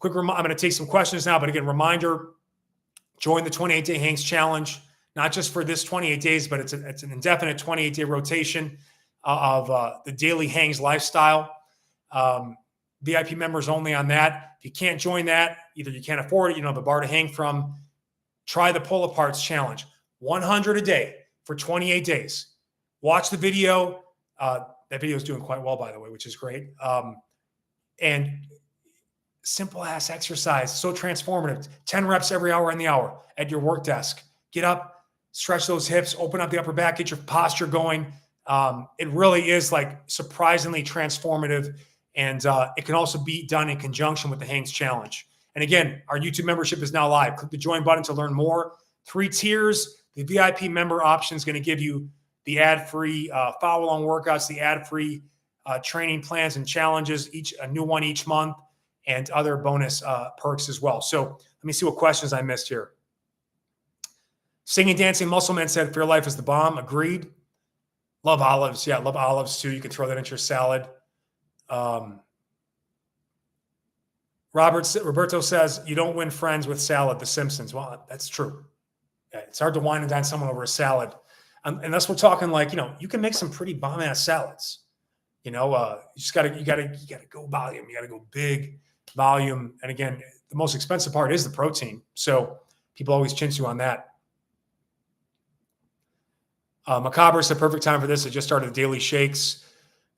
going to take some questions now, but again, reminder, join the 28-day Hangs Challenge, not just for this 28 days, but it's an indefinite 28-day rotation of the daily Hangs lifestyle. VIP members only on that. If you can't join that, either you can't afford it, the bar to hang from, try the pull-aparts challenge. 100 a day for 28 days. Watch the video. That video is doing quite well, by the way, which is great. And simple ass exercise, so transformative. 10 reps every hour in the hour at your work desk. Get up, stretch those hips, open up the upper back, get your posture going. It really is like surprisingly transformative. And it can also be done in conjunction with the Hangs Challenge. And again, our YouTube membership is now live. Click the join button to learn more. 3 tiers. The VIP member option is going to give you the ad-free follow-along workouts, the ad-free training plans and challenges, a new one each month, and other bonus perks as well. So let me see what questions I missed here. Singing Dancing Muscle Man said, Fair Life is the bomb. Agreed. Love olives. Yeah, love olives too. You can throw that into your salad. Roberto says, you don't win friends with salad, The Simpsons. Well, that's true. Yeah, it's hard to wine and dine someone over a salad. Unless we're talking like, you can make some pretty bomb ass salads. You just gotta go volume. You gotta go big volume. And again, the most expensive part is the protein. So people always chintz you on that. Macabre said, perfect time for this. I just started the daily shakes.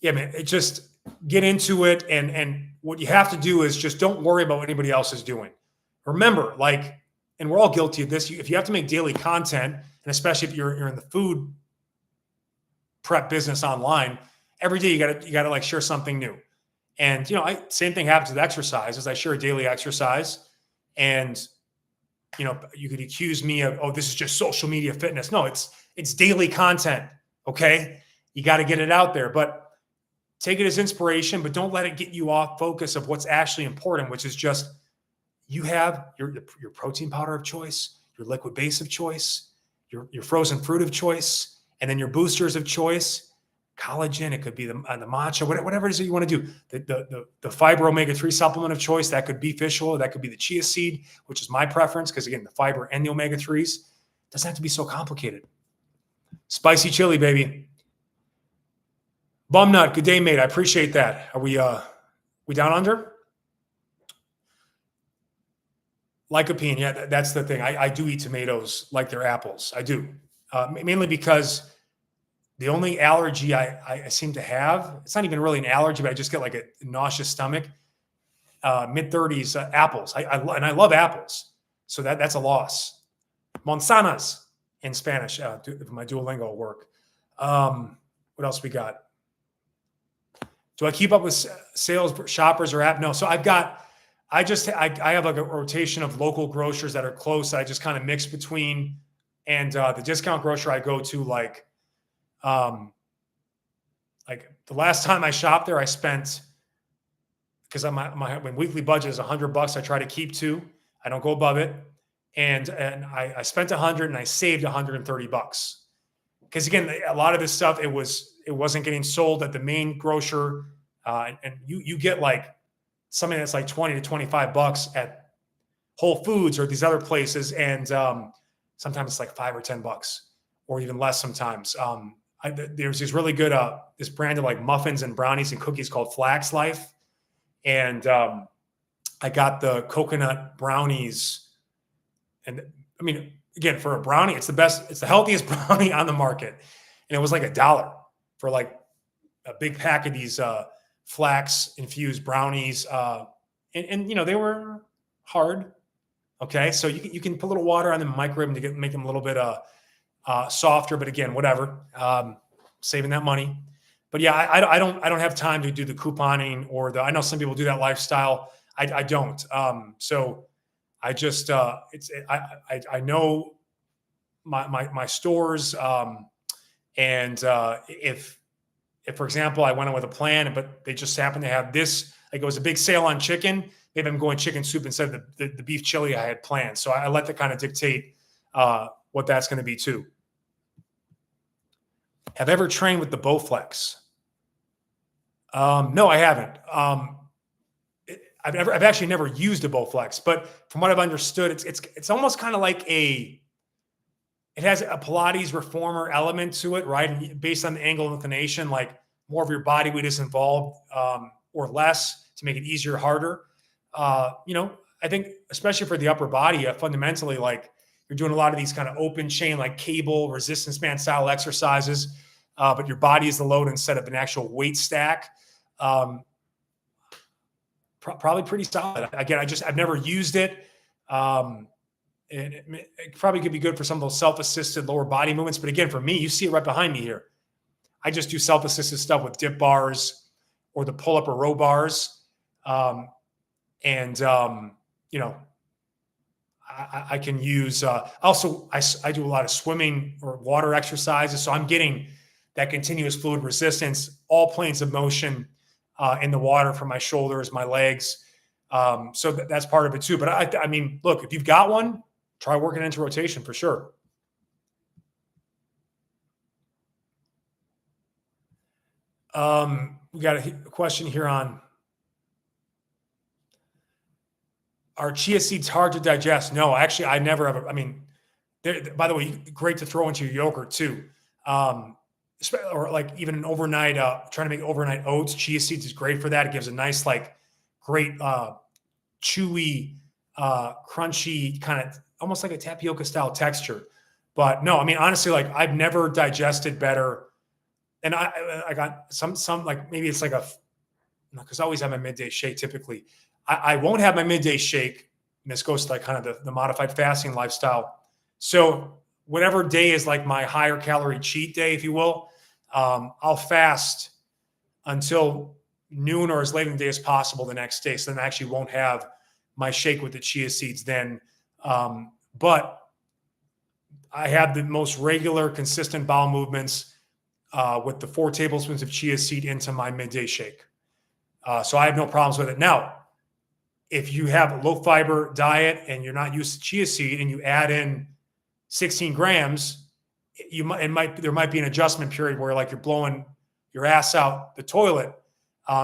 Yeah, man, it just get into it. And what you have to do is just don't worry about what anybody else is doing. Remember, and we're all guilty of this. If you have to make daily content, and especially if you're in the food prep business online, every day you gotta like share something new. And same thing happens with exercise. As I share a daily exercise, and you could accuse me of, oh, this is just social media fitness. No, it's daily content. Okay, you got to get it out there, but take it as inspiration, but don't let it get you off focus of what's actually important, which is just you have your protein powder of choice, your liquid base of choice, your frozen fruit of choice, and then your boosters of choice. Collagen, it could be the matcha, whatever it is that you want to do. The fiber omega-3 supplement of choice, that could be fish oil, that could be the chia seed, which is my preference because again, the fiber and the omega-3s doesn't have to be so complicated. Spicy chili, baby. Bum nut, good day, mate. I appreciate that. Are we down under? Lycopene, yeah, that's the thing. I do eat tomatoes like they're apples. I do, mainly because the only allergy I seem to have, it's not even really an allergy, but I just get like a nauseous stomach. Mid-30s, apples. And I love apples, so that's a loss. Manzanas in Spanish. My Duolingo will work. What else we got? Do I keep up with sales shoppers or app? No. So I have like a rotation of local grocers that are close. I just kind of mix between, and the discount grocer I go to, like the last time I shopped there, I spent, because my weekly budget is $100. I try to keep to. I don't go above it. And I spent 100 and I saved $130. Because again, a lot of this stuff, it wasn't getting sold at the main grocer. And you get like something that's like 20 to 25 bucks at Whole Foods or these other places. And sometimes it's like 5 or 10 bucks or even less sometimes. There's this really good, this brand of like muffins and brownies and cookies called Flax Life. And I got the coconut brownies. And I mean, again, for a brownie, it's the healthiest brownie on the market. And it was like $1 for like a big pack of these flax infused brownies. And you know, they were hard. Okay. So you can put a little water on them, microwave them to make them a little bit softer, but again, whatever, saving that money. But yeah, I don't have time to do the couponing or I know some people do that lifestyle. I don't. So I just, I know my stores. And if, for example, I went in with a plan, but they just happen to have this, like it was a big sale on chicken, maybe I'm going chicken soup instead of the beef chili I had planned. So I let that kind of dictate what that's going to be too. Have ever trained with the Bowflex? No, I haven't. I've actually never used a Bowflex, but from what I've understood, it's almost kind of like it has a Pilates reformer element to it, right? And based on the angle of inclination, like more of your body weight is involved or less to make it easier, harder. You know, I think especially for the upper body, fundamentally, like you're doing a lot of these kind of open chain, like cable resistance band style exercises, but your body is the load instead of an actual weight stack. Probably pretty solid. Again, I've never used it. It probably could be good for some of those self-assisted lower body movements. But again, for me, you see it right behind me here. I just do self-assisted stuff with dip bars or the pull-up or row bars. You know, I can use, also, I do a lot of swimming or water exercises. So I'm getting that continuous fluid resistance, all planes of motion in the water for my shoulders, my legs. So that's part of it too. But I mean, look, if you've got one, try working into rotation for sure. We got a question here on, are chia seeds hard to digest? No, actually, I never ever. I mean, by the way, great to throw into your yogurt too. Or like even an overnight, trying to make overnight oats. Chia seeds is great for that. It gives a nice, like, great, chewy, crunchy, kind of almost like a tapioca style texture. But no, I mean, honestly, like I've never digested better. And I got some like maybe it's like because I always have my midday shake typically. I won't have my midday shake. And this goes to like kind of the modified fasting lifestyle. So whatever day is like my higher calorie cheat day, if you will, I'll fast until noon or as late in the day as possible the next day. So then I actually won't have my shake with the chia seeds then. But I have the most regular, consistent bowel movements with the 4 tablespoons of chia seed into my midday shake. So I have no problems with it. Now, if you have a low fiber diet and you're not used to chia seed and you add in 16 grams, there might be an adjustment period where like you're blowing your ass out the toilet.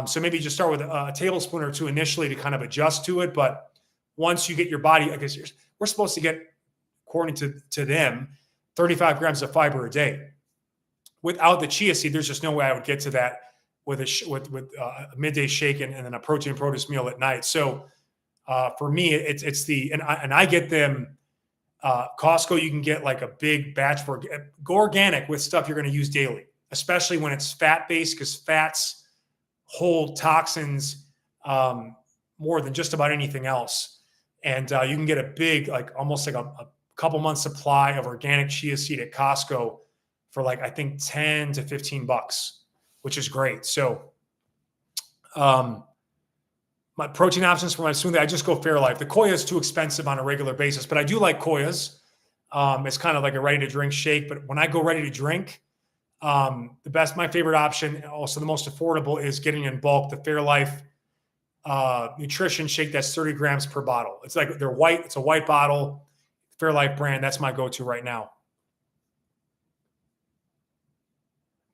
So maybe just start with a tablespoon or 2 initially to kind of adjust to it. But once you get your body, I guess we're supposed to get, according to them, 35 grams of fiber a day. Without the chia seed, there's just no way I would get to that with a midday shake and then a protein produce meal at night. So for me, it's and I get them. Costco, you can get like a big batch go organic with stuff you're going to use daily, especially when it's fat-based, because fats hold toxins more than just about anything else. And you can get a big, like almost like a couple months supply of organic chia seed at Costco for like, I think 10 to 15 bucks, which is great. So my protein options for my smoothie, I just go Fairlife. The Koya is too expensive on a regular basis, but I do like Koyas. It's kind of like a ready to drink shake. But when I go ready to drink, my favorite option, also the most affordable, is getting in bulk the Fairlife nutrition shake that's 30 grams per bottle. It's like they're white. It's a white bottle. Fairlife brand. That's my go-to right now.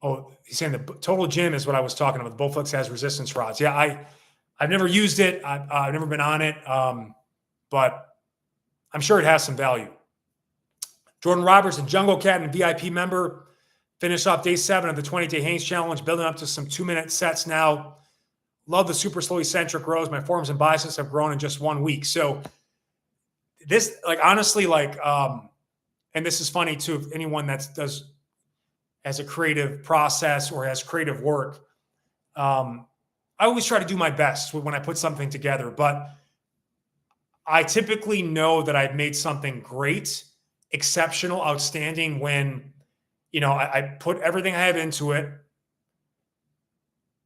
Oh, he's saying the Total Gym is what I was talking about. The Bowflex has resistance rods. Yeah, I've never used it. I've never been on it, but I'm sure it has some value. Jordan Roberts, a Jungle Cat and VIP member, finished off day 7 of the 20-day Hanes Challenge, building up to some 2-minute sets now. Love the super slow eccentric rows. My forearms and biceps have grown in just 1 week. So this, like, honestly, like, and this is funny too, if anyone that does as a creative process or has creative work, I always try to do my best when I put something together, but I typically know that I've made something great, exceptional, outstanding when, you know, I put everything I have into it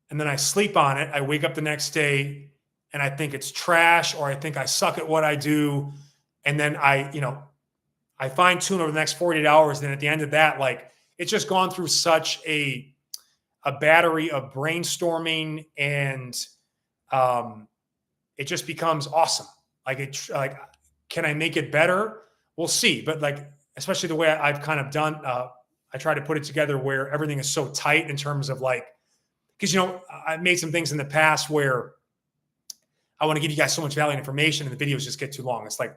and then I sleep on it. I wake up the next day and I think it's trash, or I think I suck at what I do. And then I fine tune over the next 48 hours. Then at the end of that, like, it's just gone through such a battery of brainstorming, and it just becomes awesome. Like, can I make it better? We'll see. But like, especially the way I've kind of done, I try to put it together where everything is so tight in terms of like, because, you know, I've made some things in the past where I want to give you guys so much value and information and the videos just get too long. It's like,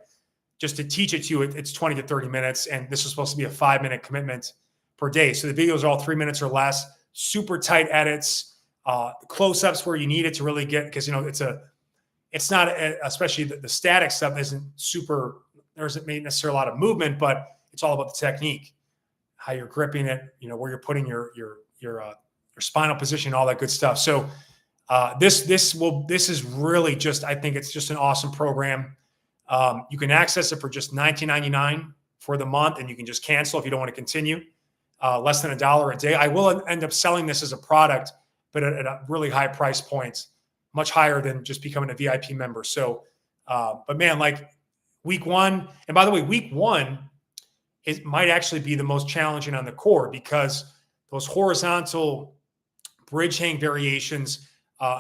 just to teach it to you, it's 20 to 30 minutes. And this is supposed to be a 5-minute commitment per day. So the videos are all 3 minutes or less, super tight edits, close-ups where you need it to really get, because, you know, it's not, especially the static stuff isn't super, there isn't necessarily a lot of movement, but it's all about the technique, how you're gripping it, you know, where you're putting your spinal position, all that good stuff. So this is really just, I think it's just an awesome program. You can access it for just $19.99 for the month, and you can just cancel if you don't want to continue. Less than $1 a day. I will end up selling this as a product, but at a really high price point, much higher than just becoming a VIP member. So, but man, like week 1, and by the way, week 1, it might actually be the most challenging on the core, because those horizontal bridge hang variations,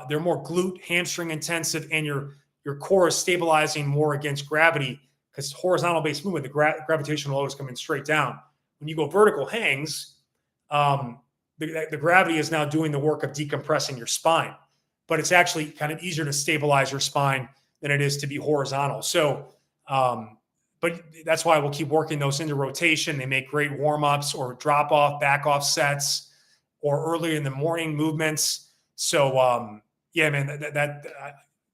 they're more glute hamstring intensive, and your core is stabilizing more against gravity, because horizontal based movement, the gravitational load is coming straight down. When you go vertical hangs, the gravity is now doing the work of decompressing your spine, but it's actually kind of easier to stabilize your spine than it is to be horizontal. So, but that's why we'll keep working those into rotation. They make great warm-ups or drop-off, back-off sets, or early in the morning movements. So, yeah, man,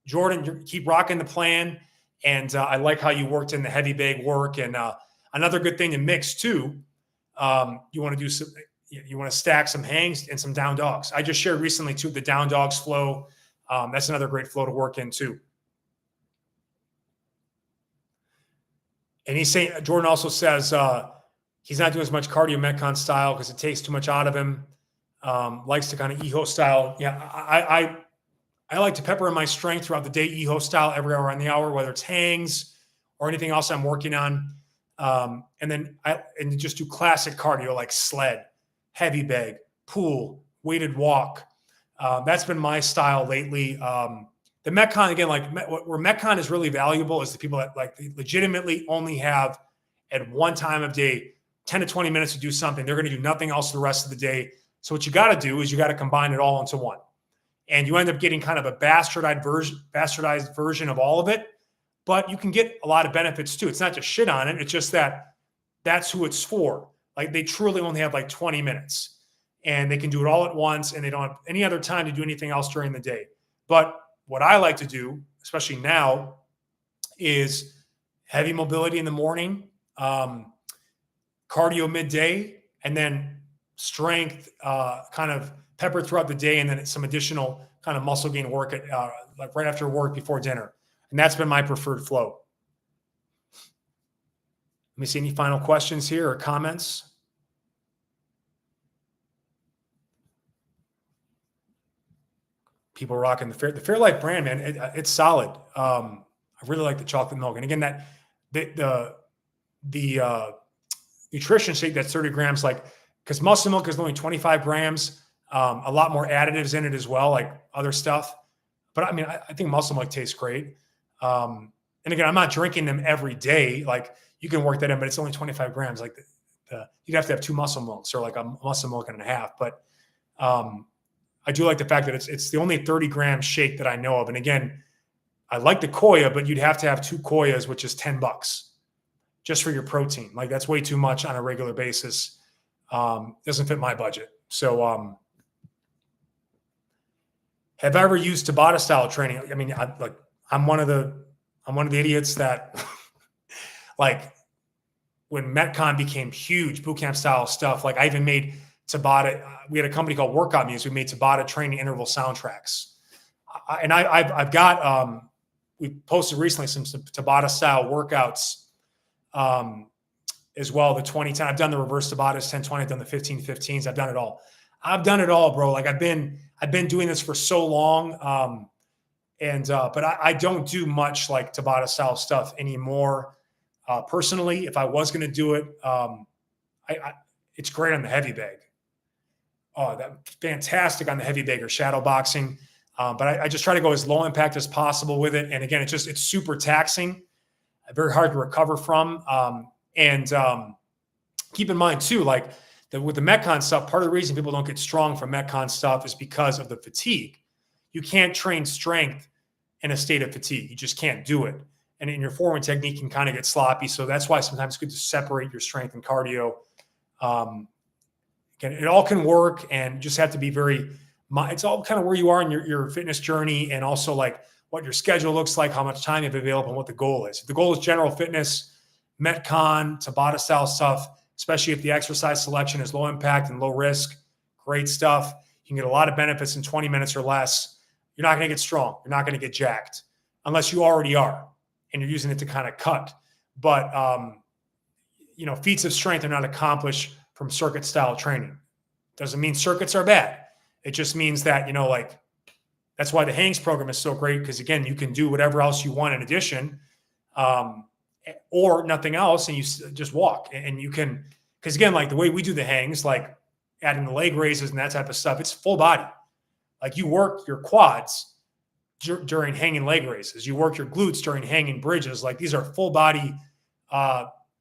Jordan, you keep rocking the plan. And I like how you worked in the heavy bag work. And another good thing to mix too, you want to stack some hangs and some down dogs. I just shared recently too the down dogs flow. That's another great flow to work in too. And he's saying, Jordan also says he's not doing as much cardio Metcon style because it takes too much out of him. Likes to kind of EHO style. Yeah, I like to pepper in my strength throughout the day, EHO style every hour on the hour, whether it's hangs or anything else I'm working on. And then just do classic cardio like sled, heavy bag, pool, weighted walk. That's been my style lately. The Metcon, again, like where Metcon is really valuable is the people that like legitimately only have at one time of day 10 to 20 minutes to do something. They're going to do nothing else the rest of the day. So what you got to do is you got to combine it all into one. And you end up getting kind of a bastardized version of all of it. But you can get a lot of benefits too. It's not just shit on it. It's just that's who it's for. Like they truly only have like 20 minutes and they can do it all at once, and they don't have any other time to do anything else during the day. But what I like to do, especially now, is heavy mobility in the morning, cardio midday, and then strength kind of peppered throughout the day, and then some additional kind of muscle gain work at like right after work before dinner. And that's been my preferred flow. Let me see any final questions here or comments. People rocking the Fairlife brand, man. It's solid. I really like the chocolate milk. And again, that the nutrition shake that's 30 grams, like, because muscle milk is only 25 grams, a lot more additives in it as well, like other stuff. But I mean, I think muscle milk tastes great. And again, I'm not drinking them every day. Like you can work that in, but it's only 25 grams. Like you'd have to have 2 muscle milks or like a muscle milk and a half. But I do like the fact that it's the only 30-gram shake that I know of. And again, I like the Koya, but you'd have to have 2 Koyas, which is $10 just for your protein. Like that's way too much on a regular basis. Doesn't fit my budget. So have I ever used Tabata style training? I mean, I'm one of the idiots that like when Metcon became huge, bootcamp style stuff, like I even made Tabata. We had a company called Workout Muse. We made Tabata training interval soundtracks. I've got, we posted recently some Tabata style workouts as well. The 2010, I've done the reverse Tabatas, 10-20, I've done the 15-15s. I've done it all. I've done it all, bro. Like I've been doing this for so long. But I don't do much like Tabata style stuff anymore. Personally, if I was going to do it, it's great on the heavy bag. Oh, that's fantastic on the heavy bag or shadow boxing. But I just try to go as low impact as possible with it. And again, it's super taxing, very hard to recover from. Keep in mind too, like with the Metcon stuff, part of the reason people don't get strong from Metcon stuff is because of the fatigue. You can't train strength in a state of fatigue. You just can't do it. And in your forward technique can kind of get sloppy. So that's why sometimes it's good to separate your strength and cardio. Again, it all can work, and you just have to be it's all kind of where you are in your fitness journey, and also like what your schedule looks like, how much time you have available, and what the goal is. If the goal is general fitness, Metcon, Tabata style stuff, especially if the exercise selection is low impact and low risk, great stuff. You can get a lot of benefits in 20 minutes or less. You're not going to get strong. You're not going to get jacked unless you already are and you're using it to kind of cut. But, feats of strength are not accomplished from circuit style training. Doesn't mean circuits are bad. It just means that, that's why the Hangs program is so great. Because again, you can do whatever else you want in addition, or nothing else. And you just walk, and you can, because again, like the way we do the Hangs, like adding the leg raises and that type of stuff, it's full body. Like you work your quads during hanging leg raises. You work your glutes during hanging bridges. Like these are full body,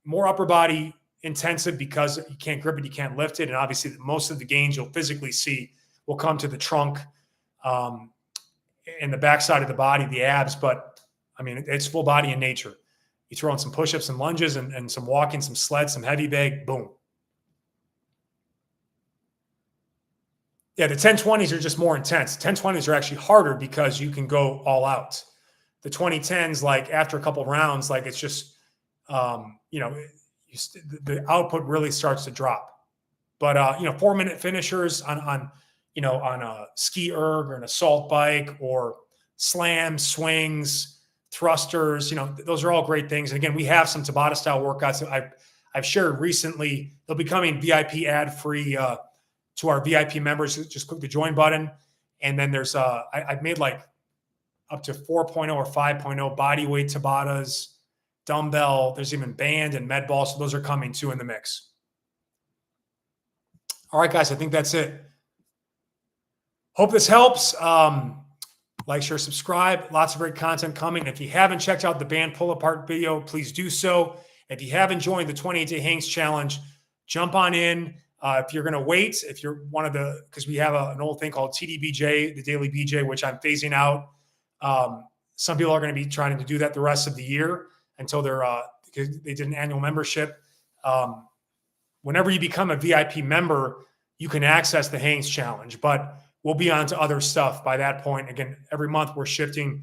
more upper body intensive because you can't grip it, you can't lift it. And obviously most of the gains you'll physically see will come to the trunk and the backside of the body, the abs. But I mean, it's full body in nature. You throw in some push-ups and lunges and some walking, some sleds, some heavy bag, boom. Yeah, the 10-20s are just more intense. 10-20s are actually harder because you can go all out. The 20-10s, like after a couple of rounds, like it's just, the output really starts to drop. But 4-minute finishers on a ski erg or an assault bike or slams, swings, thrusters, those are all great things. And again, we have some Tabata style workouts that I've shared recently. They'll be coming VIP ad free to our VIP members. Just click the join button. And then there's I've made like up to 4.0 or 5.0 body weight Tabatas, dumbbell. There's even band and med ball. So those are coming too in the mix. All right, guys, I think that's it. Hope this helps. Like, share, subscribe. Lots of great content coming. If you haven't checked out the band pull apart video, please do so. If you haven't joined the 28-day Hangs Challenge, jump on in. If you're going to wait, if you're one of because we have an old thing called TDBJ, the daily BJ, which I'm phasing out. Some people are going to be trying to do that the rest of the year until because they did an annual membership. Whenever you become a VIP member, you can access the Hangs Challenge, but we'll be on to other stuff by that point. Again, every month we're shifting.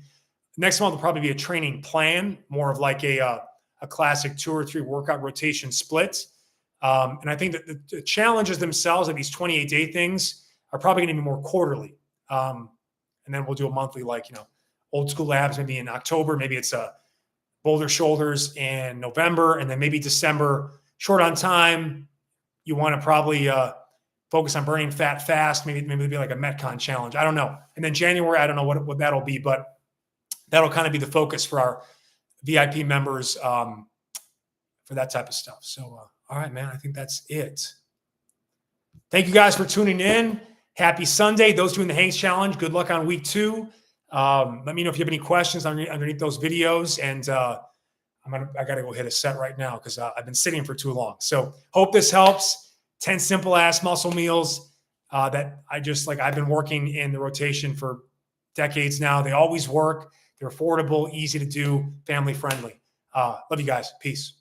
Next month will probably be a training plan, more of like a classic 2 or 3 workout rotation split. And I think that the challenges themselves of these 28-day things are probably going to be more quarterly. And then we'll do a monthly, old school labs, maybe in October, maybe it's boulder shoulders in November, and then maybe December, short on time. You want to probably focus on burning fat fast. Maybe it'll be like a Metcon challenge. I don't know. And then January, I don't know what that'll be, but that'll kind of be the focus for our VIP members for that type of stuff. So, all right, man, I think that's it. Thank you guys for tuning in. Happy Sunday. Those doing the Hangs Challenge, good luck on week 2. Let me know if you have any questions underneath those videos. And I got to go hit a set right now because I've been sitting for too long. So hope this helps. 10 simple ass muscle meals that I've been working in the rotation for decades now. They always work. They're affordable, easy to do, family friendly. Love you guys. Peace.